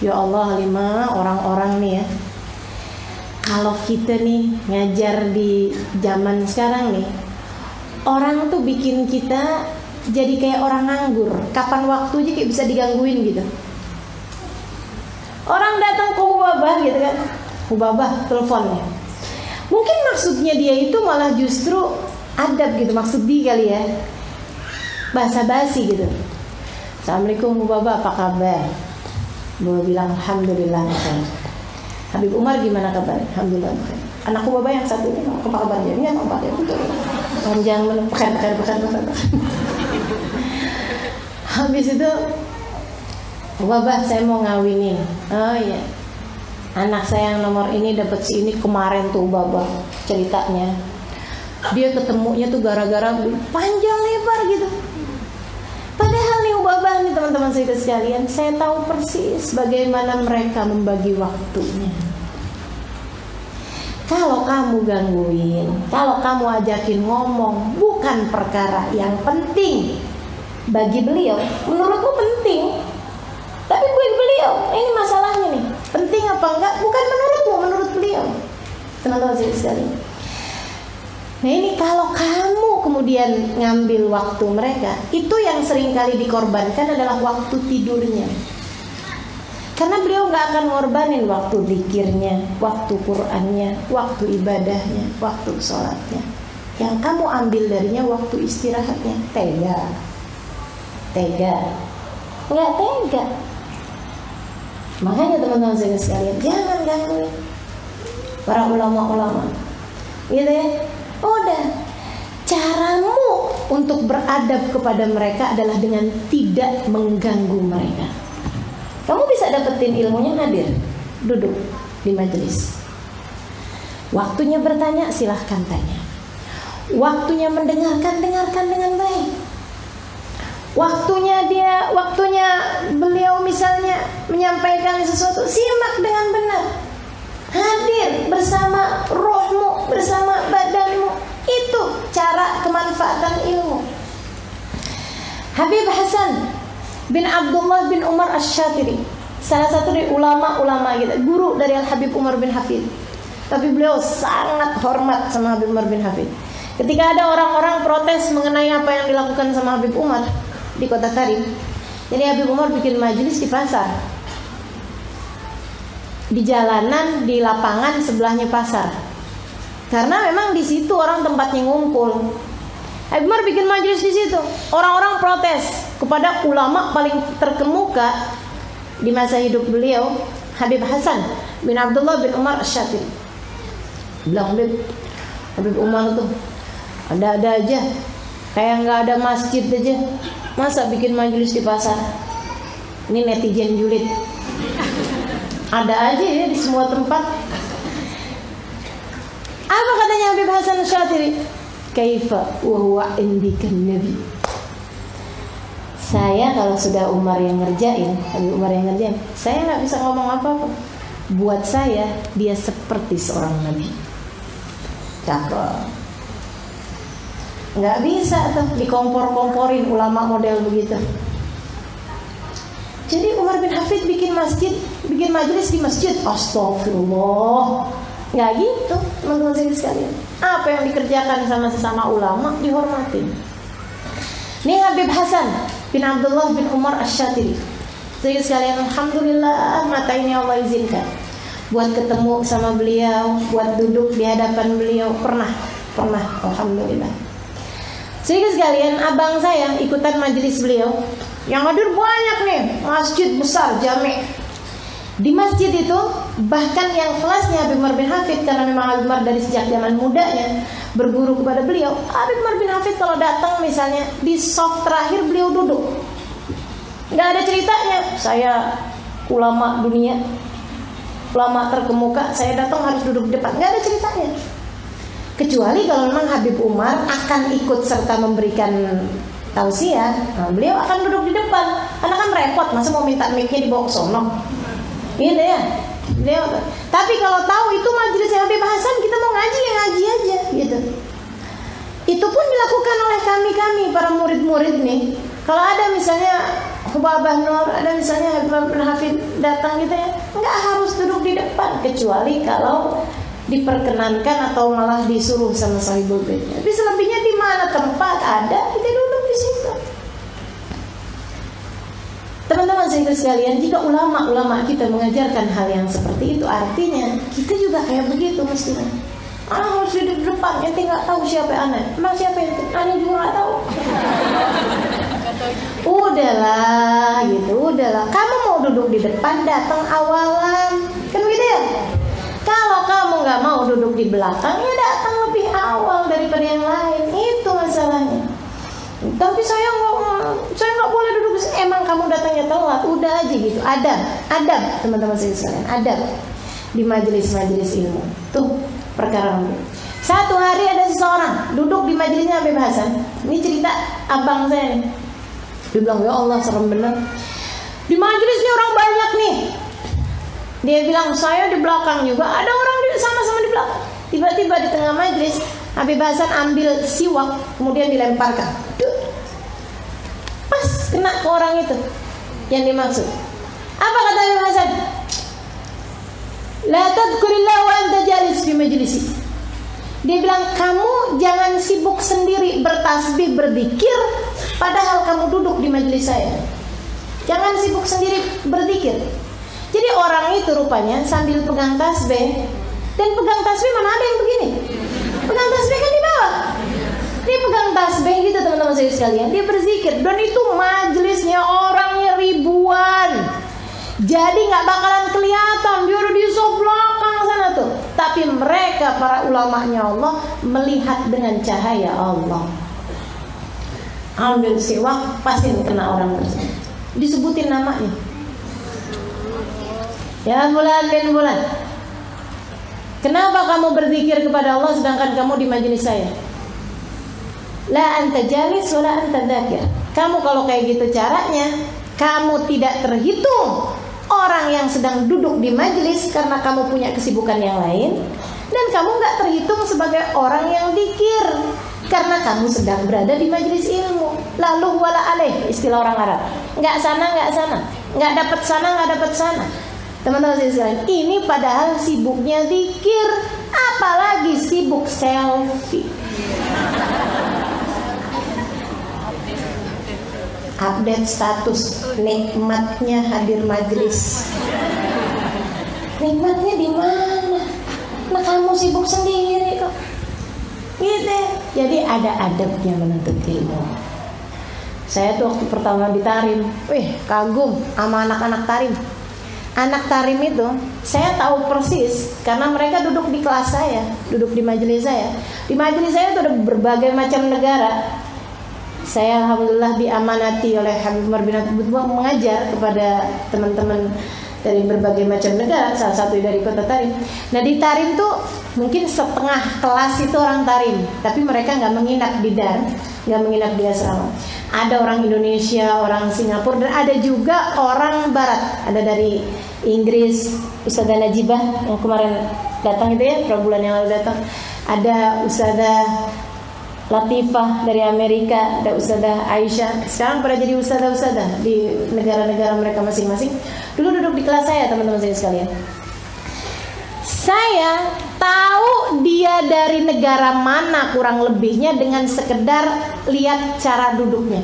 Ya Allah Halimah, orang-orang nih ya, kalau kita nih ngajar di zaman sekarang nih, orang tuh bikin kita jadi kayak orang nganggur. Kapan waktunya kayak bisa digangguin gitu. Orang datang ke Babah gitu kan, Babah teleponnya. Mungkin maksudnya dia itu malah justru adab gitu, maksud dia kali ya, basa-basi gitu. Assalamualaikum Babah, apa kabar? Babah bilang alhamdulillah. Habib Umar gimana kabar? Alhamdulillah. Anakku Babah yang satu ini apa kabarnya? Ini apa kabarnya? Betul. Panjang bukan. Habis itu Babah, saya mau ngawinin. Oh iya. Anak saya yang nomor ini dapat si ini kemarin tuh Babah ceritanya. Dia ketemunya tuh gara-gara panjang lebar gitu. Padahal nih Babah nih teman-teman saya sekalian, saya tahu persis bagaimana mereka membagi waktunya. Kalau kamu gangguin, kalau kamu ajakin ngomong bukan perkara yang penting bagi beliau, menurutmu penting, tapi buat beliau ini masalahnya nih, penting apa enggak bukan menurutmu, menurut beliau. Teman-teman saya sekalian, nah ini kalau kamu kemudian ngambil waktu mereka, itu yang seringkali dikorbankan adalah waktu tidurnya. Karena beliau gak akan ngorbanin waktu zikirnya, waktu Qur'annya, waktu ibadahnya, waktu sholatnya. Yang kamu ambil darinya waktu istirahatnya. Tega. Gak tega. Makanya teman-teman saya sekalian, jangan gangguin para ulama-ulama, gitu ya. Udah, caramu untuk beradab kepada mereka adalah dengan tidak mengganggu mereka. Kamu bisa dapetin ilmunya hadir, duduk di majelis. Waktunya bertanya, silahkan tanya. Waktunya mendengarkan, dengarkan dengan baik. Waktunya beliau misalnya menyampaikan sesuatu, simak dengan benar. Hadir bersama rohmu, bersama badanmu. Itu cara kemanfaatan ilmu. Habib Hasan bin Abdullah bin Umar Asy-Syatiri, salah satu dari ulama-ulama gitu, guru dari Al-Habib Umar bin Hafid. Tapi beliau sangat hormat sama Habib Umar bin Hafid. Ketika ada orang-orang protes mengenai apa yang dilakukan sama Habib Umar di Kota Tarim, jadi Habib Umar bikin majelis di pasar, di jalanan, di lapangan sebelahnya pasar. Karena memang di situ orang tempatnya ngumpul. Habib Umar bikin majelis di situ. Orang-orang protes kepada ulama paling terkemuka di masa hidup beliau, Habib Hasan bin Abdullah bin Umar Asy-Syatiri. Bilang, Habib Umar tuh ada-ada aja, kayak nggak ada masjid aja. Masa bikin majelis di pasar? Ini netizen julid. Ada aja ya di semua tempat. Apa katanya Habib Hasan Asy-Syatiri? Kaifa wa huwa indikan nabi. Saya kalau sudah Umar yang ngerjain, Habib Umar yang ngerjain, saya nggak bisa ngomong apa-apa. Buat saya dia seperti seorang nabi. Cakep. Nggak bisa tuh dikompor-komporin ulama model begitu. Jadi Umar bin Hafid bikin majelis di masjid. Astagfirullah. Nggak gitu, teman-teman sekalian. Apa yang dikerjakan sama sesama ulama dihormatin. Ini Habib Hasan bin Abdullah bin Umar Asy-Syatiri. Jadi sekalian, alhamdulillah mata ini Allah izinkan buat ketemu sama beliau, buat duduk di hadapan beliau, pernah, alhamdulillah. Jadi sekalian, abang saya ikutan majelis beliau. Yang hadir banyak nih, masjid besar, jami'. Di masjid itu bahkan yang kelasnya Habib Umar bin Hafid, karena memang Habib Umar dari sejak zaman mudanya berguru kepada beliau. Habib Umar bin Hafid kalau datang misalnya di saf terakhir beliau duduk. Nggak ada ceritanya, saya ulama dunia, ulama terkemuka, saya datang harus duduk di depan. Nggak ada ceritanya. Kecuali kalau memang Habib Umar akan ikut serta memberikan tausiah, nah, beliau akan duduk di depan. Karena kan repot, masa mau minta mic-nya dibawa ke sono. Gitu ya. Beliau, tapi kalau tahu itu majelis Habib Hasan, kita mau ngaji ya ngaji aja gitu. Itu pun dilakukan oleh kami para murid-murid nih. Kalau ada misalnya Abah Nur, ada misalnya Habib bin Hafid datang gitu ya, nggak harus duduk di depan, kecuali kalau diperkenankan atau malah disuruh sama sahibul bait. Tapi selebihnya di mana tempat ada, kita duduk di situ. Teman-teman sekalian, jika ulama-ulama kita mengajarkan hal yang seperti itu, artinya kita juga kayak begitu mestinya. Harus duduk di depan, ente nggak tahu siapa anak. Emang siapa itu? Anak juga nggak tahu. Udahlah, gitu, udahlah. Kamu mau duduk di depan, datang awalan, kan begitu ya? Kalau kamu nggak mau duduk di belakang, ya datang lebih awal daripada yang lain. Itu masalahnya. Tapi saya nggak boleh duduk. Emang kamu datangnya telat, udah aja gitu. Adab, teman-teman sekalian, adab di majelis-majelis ilmu. Tuh perkara ini. Satu hari ada seseorang duduk di majelisnya Habib Hasan. Ini cerita abang saya nih. Dia bilang, ya Allah serem bener. Di majelis ini orang banyak nih. Dia bilang, saya di belakang juga. Ada orang sama-sama di belakang. Tiba-tiba di tengah majelis Habib Hasan ambil siwak, kemudian dilemparkan. Pas kena ke orang itu yang dimaksud. Apa kata Habib Hasan? La tadkurillah wa anta jalis fi majlisi. Dia bilang, kamu jangan sibuk sendiri bertasbih, berzikir, padahal kamu duduk di majelis saya. Jangan sibuk sendiri berzikir. Jadi orang itu rupanya sambil pegang tasbih, dan pegang tasbih mana ada yang begini? Pegang tasbih kan di bawah. Dia pegang tasbih gitu teman-teman saya sekalian. Dia berzikir, dan itu majelisnya orangnya ribuan. Jadi nggak bakalan kelihatan, dia udah di belakang sana tuh. Tapi mereka para ulamanya Allah melihat dengan cahaya Allah. Ambil siwak, pasti kena orang tersebut. Disebutin namanya. Ya bulan bin bulan. Kenapa kamu berzikir kepada Allah sedangkan kamu di majelis saya? La anta jalis wa la anta dzakir. Kamu kalau kayak gitu caranya, kamu tidak terhitung orang yang sedang duduk di majelis karena kamu punya kesibukan yang lain, dan kamu nggak terhitung sebagai orang yang zikir karena kamu sedang berada di majelis ilmu. Lalu wala alaih, istilah orang Arab, nggak sana, nggak dapat sana, nggak dapat sana. Teman-teman sekalian, ini padahal sibuknya zikir, apalagi sibuk selfie. Update status, nikmatnya hadir majelis. Nikmatnya di mana? Nah, kamu sibuk sendiri kok. Gitu. Jadi ada adabnya menuntut ilmu. Saya tuh waktu pertama di Tarim, kagum sama anak-anak Tarim. Anak Tarim itu saya tahu persis karena mereka duduk di kelas saya, duduk di majelis saya. Di majelis saya itu ada berbagai macam negara. Saya alhamdulillah diamanati oleh Habib Umar bin Hafid mengajar kepada teman-teman dari berbagai macam negara, salah satu dari kota Tarim. Nah di Tarim tuh mungkin setengah kelas itu orang Tarim, tapi mereka nggak menginap di dar, nggak menginap di asrama. Ada orang Indonesia, orang Singapura, dan ada juga orang Barat. Ada dari Inggris, Ustazah Najibah yang kemarin datang itu ya, beberapa bulan yang lalu datang. Ada Ustazah Latifah dari Amerika, ada Ustazah Aisyah. Sekarang pada jadi ustazah-ustazah di negara-negara mereka masing-masing. Dulu duduk di kelas saya, teman-teman saya sekalian. Saya tahu dia dari negara mana kurang lebihnya dengan sekedar lihat cara duduknya.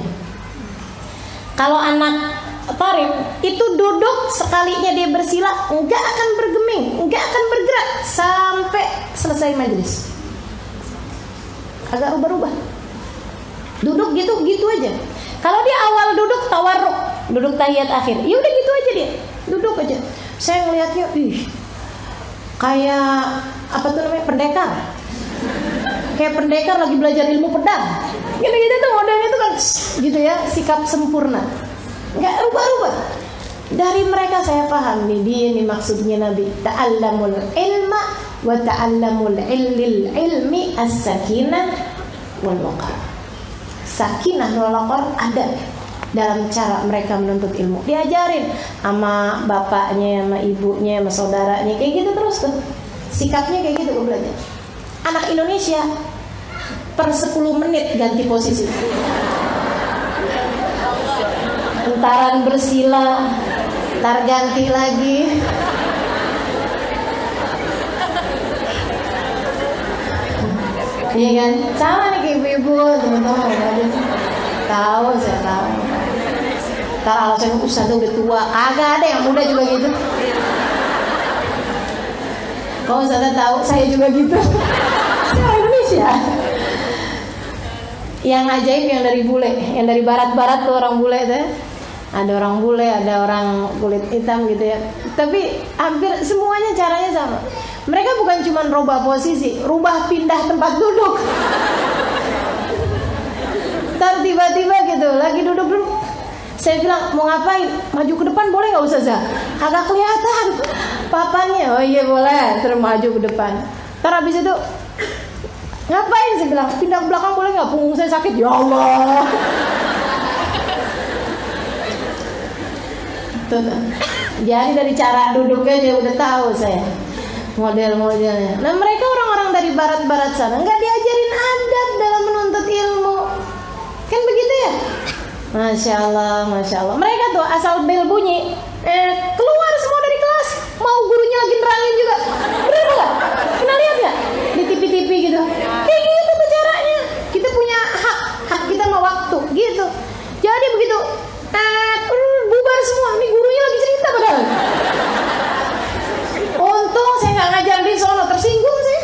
Kalau anak Tarif itu duduk sekalinya dia bersila enggak akan bergeming, enggak akan bergerak sampai selesai majelis. Agak rubah-rubah. Duduk gitu aja. Kalau dia awal duduk tawarruk, duduk tahiyat akhir, ya udah gitu aja dia. Duduk aja. Saya ngelihatnya, kayak apa tuh namanya? Pendekar. Kayak pendekar lagi belajar ilmu pedang. Gitu tuh modelnya tuh kan gitu ya, sikap sempurna. Enggak rubah-rubah. Dari mereka saya paham nih, ini maksudnya Nabi, ta'allamul ilma wa ta'allamul ilmi as-sakinah wal waqar. Sakinah wal waqar ada dalam cara mereka menuntut ilmu. Diajarin sama bapaknya, sama ibunya, sama saudaranya, kayak gitu terus tuh. Sikapnya kayak gitu belajar. Anak Indonesia per 10 menit ganti posisi. Entaran bersila, ntar ganti lagi. Iya kan? Sama nih kayak ibu-ibu, teman-teman. Tahu, saya tahu. Ntar alasan ustazah udah tua, agak ada yang muda juga gitu. Kalau ustazah tahu, saya juga gitu. Saya Indonesia. Yang ajaib yang dari bule, yang dari barat-barat tuh orang bule tuh. Ada orang bule, ada orang kulit hitam gitu ya. Tapi hampir semuanya caranya sama. Mereka bukan cuma rubah posisi, rubah pindah tempat duduk. Ntar tiba-tiba gitu, lagi duduk. Saya bilang, mau ngapain? Maju ke depan boleh gak Ustazah? Agak kelihatan papannya. Oh iya boleh, terus maju ke depan. Ntar habis itu, ngapain? Saya bilang, pindah ke belakang boleh gak? Punggung saya sakit. Ya Allah. Tuh. Jadi dari cara duduknya dia udah tahu saya model-modelnya. Nah mereka orang-orang dari barat-barat sana nggak diajarin adab dalam menuntut ilmu, kan begitu ya? Masya Allah, masya Allah. Mereka tuh asal bel bunyi, keluar semua dari kelas. Mau gurunya lagi nerangin juga. Bener nggak? Pernah lihat nggak di TV-TV gitu? Kayak gitu tuh caranya. Kita punya hak kita mau waktu gitu. Jadi begitu. Bubar semua, nih gurunya lagi cerita padahal. Untung saya nggak ngajar di sono, tersinggung sih.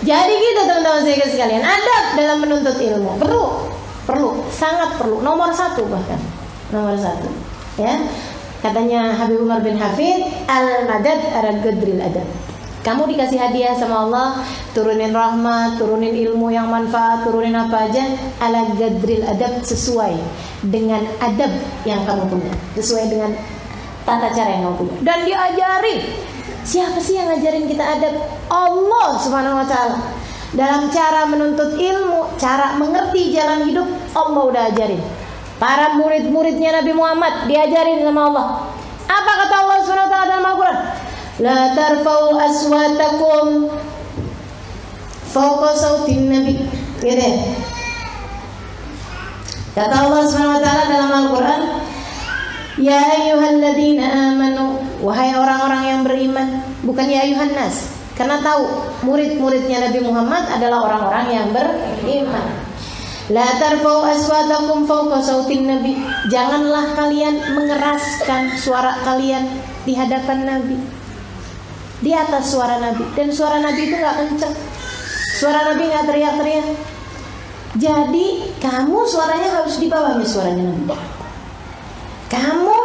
Jadi gitu teman-teman saya sekalian, adab dalam menuntut ilmu perlu, sangat perlu, nomor 1 bahkan, nomor 1. Ya, katanya Habib Umar bin Hafid, al-madad ala qadril adab. Kamu dikasih hadiah sama Allah, turunin rahmat, turunin ilmu yang manfaat, turunin apa aja, ala qadril adab, sesuai dengan adab yang kamu punya, sesuai dengan tata cara yang kamu punya. Dan diajarin. Siapa sih yang ngajarin kita adab? Allah Subhanahu wa taala. Dalam cara menuntut ilmu, cara mengerti jalan hidup, Allah udah ajarin. Para murid-muridnya Nabi Muhammad diajarin sama Allah. Apa kata Allah Subhanahu wa taala dalam Al-Qur'an? La tarfa'u aswatakum fawqa sautin nabi. Gitu. Kata Allah Subhanahu wa taala dalam Al-Qur'an, ya ayyuhalladzina amanu, wahai orang-orang yang beriman, bukan ya ayyuhan nas, karena tahu murid-muridnya Nabi Muhammad adalah orang-orang yang beriman. La tarfa'u aswatakum fawqa sautin nabi. Janganlah kalian mengeraskan suara kalian di hadapan Nabi, di atas suara Nabi. Dan suara Nabi itu gak kenceng, suara Nabi gak teriak-teriak. Jadi kamu suaranya harus di bawahnya suaranya Nabi. Kamu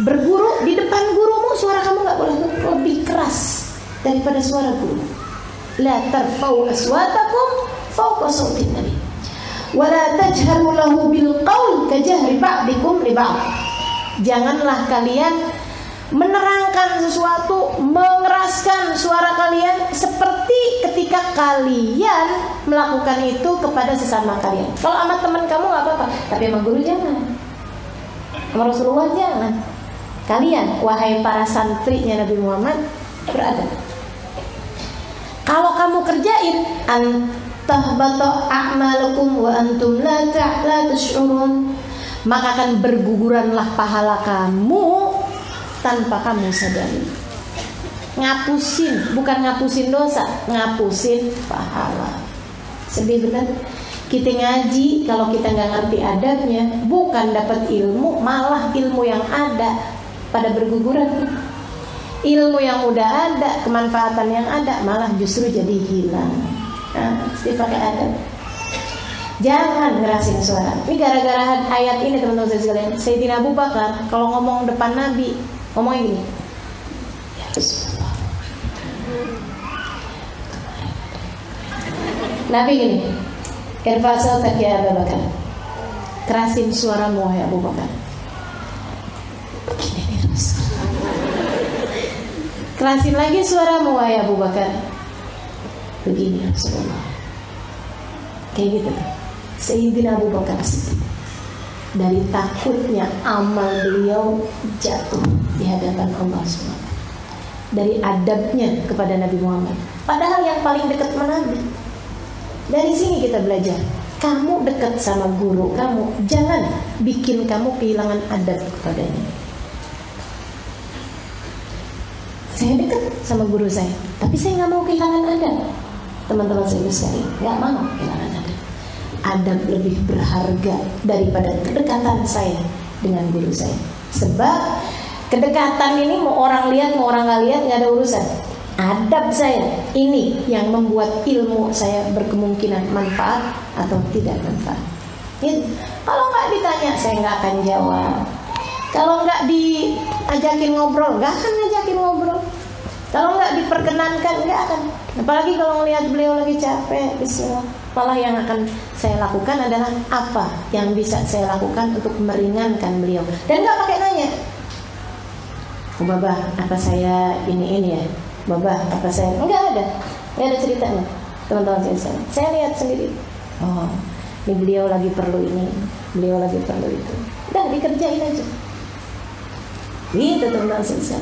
berguru, di depan gurumu suara kamu gak boleh lebih keras daripada suara guru. La tarfa'u aswatakum fawqa sautin nabi wa la tajharu lahu bil qaul kajahri ba'dikum li ba'd. Janganlah kalian menerangkan sesuatu, mengeraskan suara kalian seperti ketika kalian melakukan itu kepada sesama kalian. Kalau sama teman kamu gak apa-apa, tapi sama guru jangan, sama Rasulullah jangan. Kalian, wahai para santrinya Nabi Muhammad, beradab. Kalau kamu kerjain antahbata a'malukum wa antum la tash'urun, maka akan berguguranlah pahala kamu tanpa kamu sadari. Ngapusin, bukan ngapusin dosa, ngapusin pahala. Sedih benar. Kita ngaji, kalau kita nggak ngerti adabnya, bukan dapat ilmu, malah ilmu yang ada pada berguguran. Ilmu yang udah ada, kemanfaatan yang ada, malah justru jadi hilang. Nah, mesti pakai adab. Jangan ngerasin suara. Ini gara-gara ayat ini teman-teman sekalian. Sayyidina Abu Bakar kalau ngomong depan Nabi, ngomongnya gini. Ya Rasulullah. Nabi gini. Irfasal tak ya Abu Bakar. Kerasin suaramu wahai Abu Bakar. Begini nih Rasul. Kerasin lagi suaramu wahai Abu Bakar. Begini Rasulullah. Kayak gitu. Sayyidina Abu Bakar dari takutnya amal beliau jatuh di hadapan Allah SWT, dari adabnya kepada Nabi Muhammad, padahal yang paling dekat sama Nabi. Dari sini kita belajar, kamu dekat sama guru kamu, jangan bikin kamu kehilangan adab kepadanya. Saya dekat sama guru saya, tapi saya nggak mau kehilangan adab. Teman-teman saya sekalian, nggak mau kehilangan adab. Adab lebih berharga daripada kedekatan saya dengan guru saya. Sebab kedekatan ini mau orang lihat mau orang nggak lihat nggak ada urusan. Adab saya ini yang membuat ilmu saya berkemungkinan manfaat atau tidak manfaat. Kalau nggak ditanya saya nggak akan jawab. Kalau nggak diajakin ngobrol nggak akan ngajakin ngobrol. Kalau nggak diperkenankan nggak akan. Apalagi kalau melihat beliau lagi capek, bismillah. Malah yang akan saya lakukan adalah apa yang bisa saya lakukan untuk meringankan beliau. Dan nggak pakai nanya. Oh Babah, apa saya ini ya? Babah, apa saya? Nggak ada ceritanya. Teman-teman saya lihat sendiri. Oh, ini beliau lagi perlu ini, beliau lagi perlu itu. Udah dikerjain aja. Gitu teman-teman saya.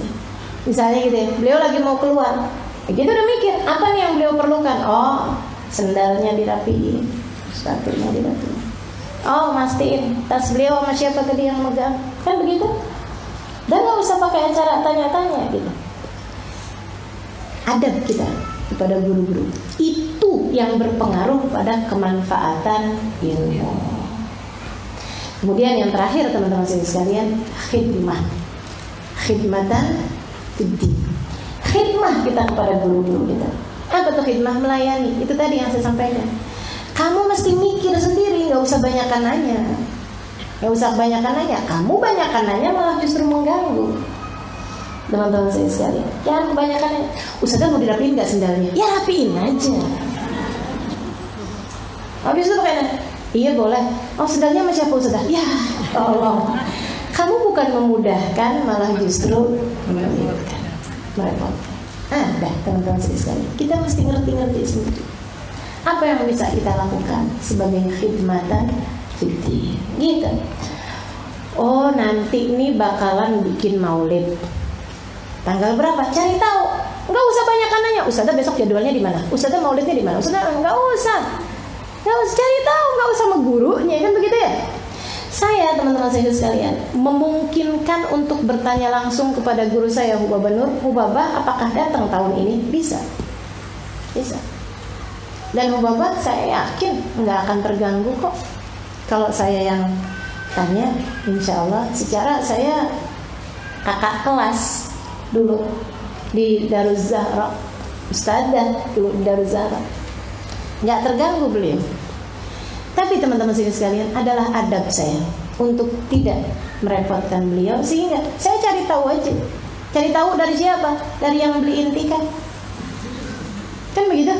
Misalnya gitu ya, beliau lagi mau keluar. Kita udah mikir, apa nih yang beliau perlukan? Oh, sendalnya dirapiin, sepatunya dirapiin. Oh, mastiin tas beliau sama siapa tadi yang megang. Kan begitu? Dan gak usah pakai acara tanya-tanya gitu. Adab kita kepada guru-guru itu yang berpengaruh pada kemanfaatan ilmu. Kemudian yang terakhir teman-teman sekalian, khidmah. Khidmatan fiddin. Khidmah kita kepada guru-guru kita. Apa tuh khidmah? Melayani. Itu tadi yang saya sampaikan. Kamu mesti mikir sendiri, gak usah banyakan nanya. Gak usah banyakan nanya. Kamu banyakan nanya malah justru mengganggu. Teman-teman saya sekalian, jangan kebanyakan nanya. Ustazah mau dirapiin gak sendalnya? Ya rapiin aja. Habis itu pakai nanya. Iya boleh. Oh sendalnya sama siapa Ustazah? Ya tolong. Kamu bukan memudahkan, malah justru merepotkan. Dah teman-teman sekalian, kita mesti ngerti-ngerti sendiri apa yang bisa kita lakukan sebagai khidmatan fiddin. Gitu. Oh nanti ini bakalan bikin maulid. Tanggal berapa? Cari tahu. Enggak usah banyakan nanya. Ustazah besok jadwalnya di mana? Ustazah maulidnya di mana? Ustazah enggak usah. Enggak usah cari tahu, enggak usah sama gurunya kan begitu ya. Saya teman-teman saya sekalian memungkinkan untuk bertanya langsung kepada guru saya Hubabah Nur, Hubabah apakah datang tahun ini? Bisa. Dan Hubabah saya yakin nggak akan terganggu kok kalau saya yang tanya. Insya Allah secara saya kakak kelas dulu di Daruz Zahra, Ustadzah dulu di Daruz Zahra, nggak terganggu beliau. Tapi teman-teman sekalian adalah adab saya untuk tidak merepotkan beliau, sehingga saya cari tahu aja. Cari tahu dari siapa? Dari yang beliin tiket. Kan begitu?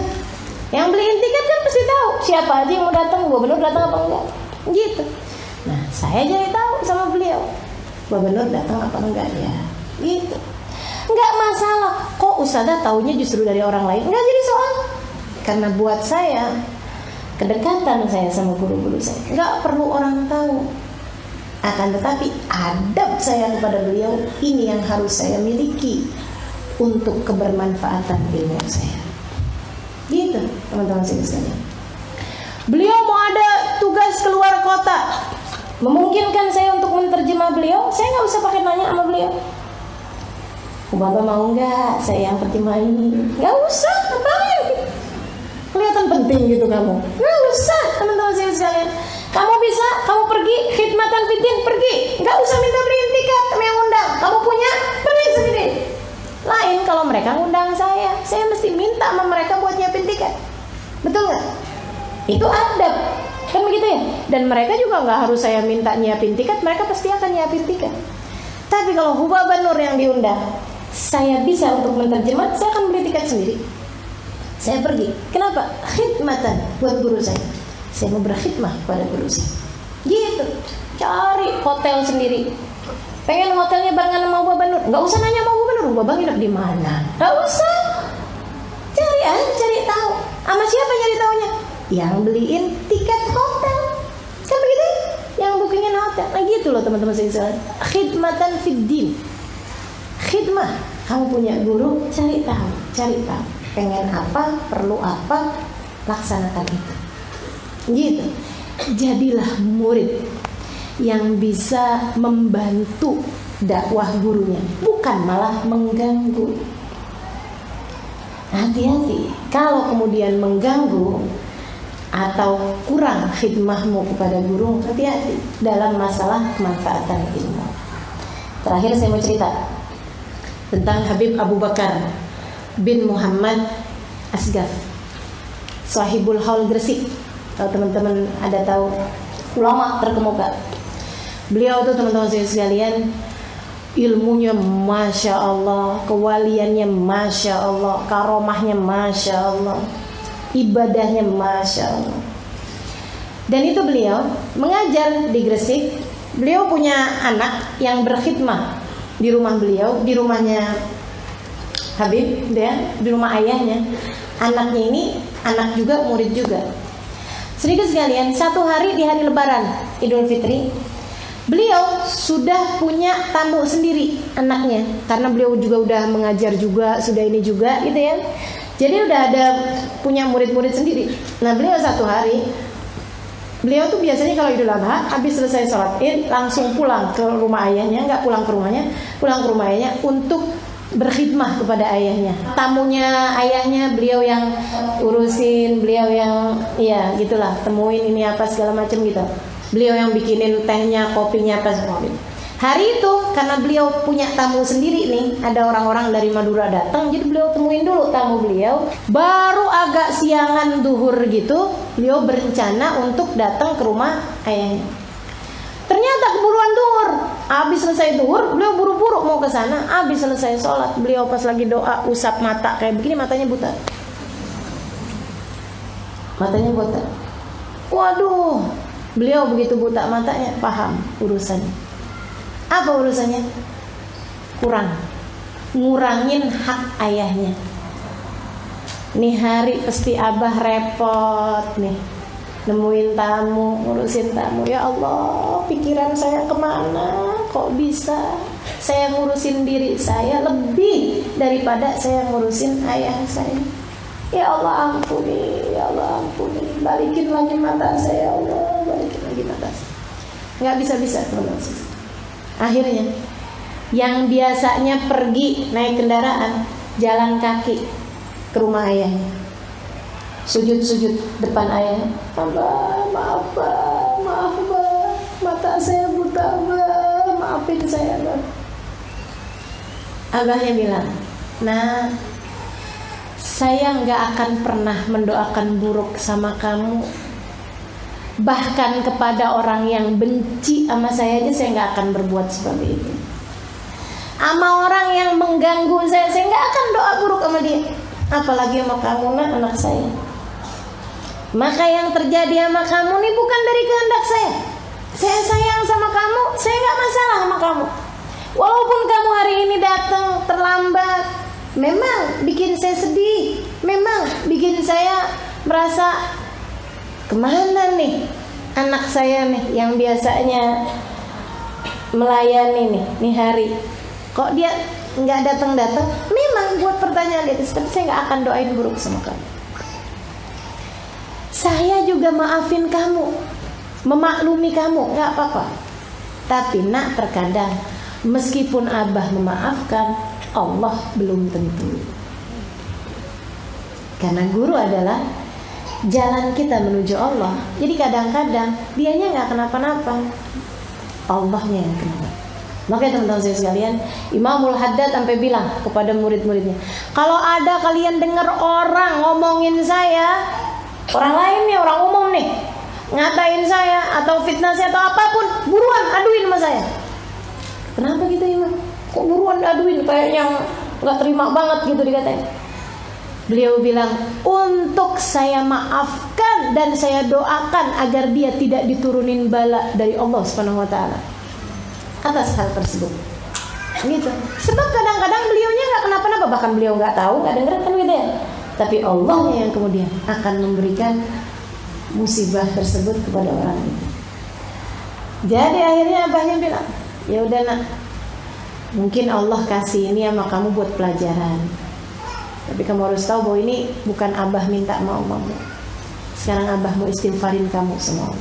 Yang beliin tiket kan pasti tahu siapa aja yang mau datang, gubernur datang apa enggak. Gitu. Nah, saya cari tahu sama beliau. Gubernur datang apa enggak ya. Gitu. Enggak masalah. Kok ustazah taunya justru dari orang lain? Enggak jadi soal. Karena buat saya kedekatan saya sama guru-guru saya nggak perlu orang tahu. Akan tetapi adab saya kepada beliau ini yang harus saya miliki untuk kebermanfaatan ilmu saya. Gitu teman-teman sekalian. Beliau mau ada tugas keluar kota, memungkinkan saya untuk menerjemah beliau. Saya nggak usah pakai nanya sama beliau. Bapak mau nggak saya yang terjemahin? Nggak usah, ngapain? kelihatan penting gitu kamu. Nggak usah teman-teman sekalian. Kamu bisa, kamu pergi khidmatan fitin, pergi. Nggak usah minta beliin tiket sama yang undang. Kamu punya, pergi sendiri. Lain kalau mereka ngundang saya mesti minta sama mereka buat nyiapin tiket. Betul nggak? Itu adab, kan begitu ya? Dan mereka juga nggak harus saya minta nyiapin tiket, mereka pasti akan nyiapin tiket. Tapi kalau Hubabah Nur yang diundang, saya bisa untuk menerjemah, saya akan beli tiket sendiri. Saya pergi. Kenapa? Khidmatan buat guru saya. Saya mau berkhidmah pada guru saya. Gitu. Cari hotel sendiri. Pengen hotelnya barengan sama Hubabah Nur, nggak usah nanya sama Hubabah Nur, Hubabah nginep di mana. Nggak usah. Cari aja, cari tahu. Sama siapa nyari taunya? Yang beliin tiket hotel. Kan begitu? Yang bookingin hotel. Nah gitu loh teman-teman sekalian. Khidmatan fid din. Khidmah. Kamu punya guru, cari tahu. Pengen apa, perlu apa, laksanakan itu. Gitu. Jadilah murid yang bisa membantu dakwah gurunya, bukan malah mengganggu. Hati-hati kalau kemudian mengganggu atau kurang khidmahmu kepada guru, hati-hati dalam masalah kemanfaatan ilmu. Terakhir saya mau cerita tentang Habib Abu Bakar bin Muhammad Asgaf, Sahibul Haul Gresik. Kalau teman-teman ada tahu, ulama terkemuka. Beliau tuh teman-teman sekalian, ilmunya Masya Allah, kewaliannya Masya Allah, karomahnya Masya Allah, ibadahnya Masya Allah. Dan itu beliau mengajar di Gresik. Beliau punya anak yang berkhidmah di rumah beliau, di rumahnya Habib, di rumah ayahnya. Anaknya ini anak juga, murid juga. Sedikit sekalian, satu hari di hari Lebaran Idul Fitri, beliau sudah punya tamu sendiri anaknya, karena beliau juga udah mengajar juga, sudah ini juga gitu ya. Jadi udah ada punya murid-murid sendiri. Nah beliau satu hari, beliau tuh biasanya kalau Idul Adha habis selesai sholat Id langsung pulang ke rumah ayahnya, nggak pulang ke rumahnya, pulang ke rumah ayahnya untuk berkhidmah kepada ayahnya. Tamunya ayahnya beliau yang urusin, beliau yang ya gitulah, temuin ini apa segala macam gitu. Beliau yang bikinin tehnya, kopinya apa segala. Hari itu karena beliau punya tamu sendiri nih, ada orang-orang dari Madura datang, jadi beliau temuin dulu tamu beliau. Baru agak siangan duhur gitu, beliau berencana untuk datang ke rumah ayahnya. Ternyata keburuan duhur. Habis selesai duhur, beliau buru-buru mau ke sana. Habis selesai sholat, beliau pas lagi doa usap mata kayak begini, matanya buta. Matanya buta. Waduh, beliau begitu buta matanya, paham urusannya. Apa urusannya? Ngurangin hak ayahnya. Nih hari pasti abah repot nih, nemuin tamu, ngurusin tamu. Ya Allah, pikiran saya kemana? Kok bisa saya ngurusin diri saya lebih daripada saya ngurusin ayah saya? Ya Allah ampuni, ya Allah ampuni. Balikin lagi mata saya, ya Allah, balikin lagi mata saya. Nggak bisa-bisa teman-teman. Akhirnya yang biasanya pergi naik kendaraan, jalan kaki ke rumah ayahnya, sujud-sujud depan ayah. Abah, maaf bah, mata saya buta bah, maafin saya bah. Abahnya bilang, nah, saya nggak akan pernah mendoakan buruk sama kamu. Bahkan kepada orang yang benci sama saya aja saya nggak akan berbuat seperti itu. Sama orang yang mengganggu saya nggak akan doa buruk sama dia. Apalagi sama kamu, nak, anak saya. Maka yang terjadi sama kamu ini bukan dari kehendak saya. Saya sayang sama kamu, saya nggak masalah sama kamu. Walaupun kamu hari ini datang terlambat, memang bikin saya sedih, memang bikin saya merasa, kemana nih anak saya nih yang biasanya melayani nih hari, kok dia nggak datang-datang? Memang buat pertanyaan itu, tapi saya nggak akan doain buruk sama kamu. Saya juga maafin kamu, memaklumi kamu, nggak apa-apa. Tapi nak, terkadang meskipun abah memaafkan, Allah belum tentu. Karena guru adalah jalan kita menuju Allah. Jadi kadang-kadang dianya nggak kenapa-napa, Allahnya yang kenapa. Makanya teman-teman saya sekalian, Imamul Haddad sampai bilang kepada murid-muridnya, kalau ada kalian dengar orang ngomongin saya, orang lain nih, orang umum nih, ngatain saya atau fitnah saya atau apapun, buruan aduin sama saya. Kenapa gitu Imam? Kok buruan aduin, kayaknya nggak terima banget gitu dikatain. Beliau bilang, untuk saya maafkan dan saya doakan agar dia tidak diturunin bala dari Allah Subhanahu wa taala atas hal tersebut. Gitu. Sebab kadang-kadang beliaunya nggak kenapa-napa, bahkan beliau nggak tahu, nggak dengar kan gitu ya. Tapi Allahnya yang kemudian akan memberikan musibah tersebut kepada orang itu. Jadi akhirnya abahnya bilang, ya udah nak, mungkin Allah kasih ini sama kamu buat pelajaran. Tapi kamu harus tahu bahwa ini bukan abah minta mau kamu. Sekarang abah mau istighfarin kamu semua.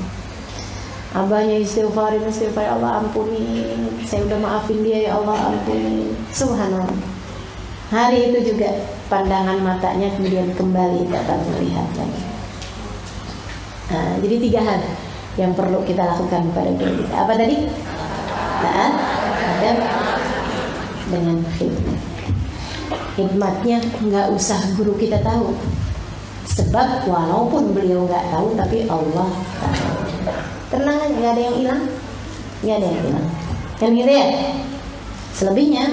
Abahnya istighfarin, Allah ampuni, saya udah maafin dia ya Allah, ampuni. Subhanallah. Hari itu juga pandangan matanya kemudian kembali dapat melihat lagi. Nah, jadi 3 hal yang perlu kita lakukan pada diri kita. Apa tadi? Taat, adab, dengan khidmat. Hikmatnya nggak usah guru kita tahu, sebab walaupun beliau nggak tahu, tapi Allah tahu. Tenang aja, nggak ada yang hilang, nggak ada yang hilang. Kan gitu ya. Selebihnya,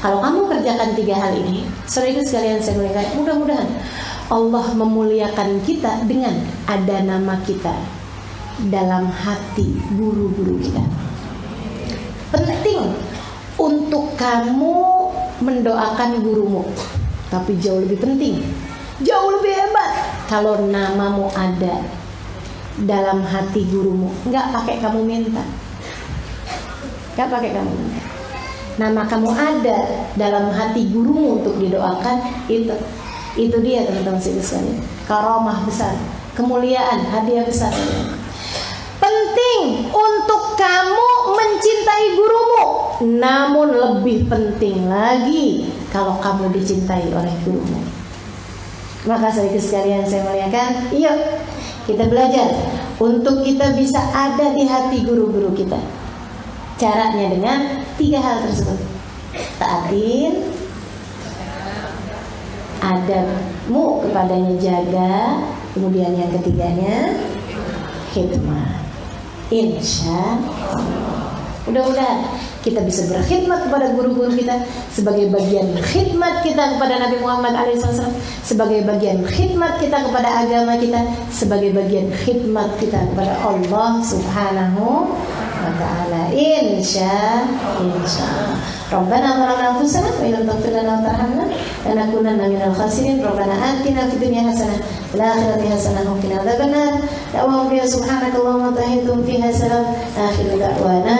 kalau kamu kerjakan 3 hal ini, saudara sekalian saya muliakan, mudah-mudahan Allah memuliakan kita dengan ada nama kita dalam hati guru-guru kita. Penting untuk kamu mendoakan gurumu, tapi jauh lebih penting, jauh lebih hebat kalau namamu ada dalam hati gurumu. Nggak pakai kamu minta, nggak pakai kamu minta. Nama kamu ada dalam hati gurumu untuk didoakan. Itu dia teman-teman sekalian, karomah besar, kemuliaan, hadiah besar. Penting untuk kamu mencintai gurumu, namun lebih penting lagi kalau kamu dicintai oleh gurumu. Maka saudara sekalian saya muliakan, yuk kita belajar untuk kita bisa ada di hati guru-guru kita. Caranya dengan 3 hal tersebut: taatin, adabmu kepadanya jaga, kemudian yang ketiganya khidmat. Insya Allah, mudah-mudahan kita bisa berkhidmat kepada guru-guru kita sebagai bagian khidmat kita kepada Nabi Muhammad SAW, sebagai bagian khidmat kita kepada agama kita, sebagai bagian khidmat kita kepada Allah Subhanahu wa ta'ala. Insya Allah. Rabbana zalamna anfusana wa illam taghfir lana wa tarhamna lanakunanna minal khasirin. Rabbana atina fid dunya hasanah wa fil akhirati hasanah wa qina adzabannar. Subhanakallahumma wa bihamdika salam. Akhiru da'wana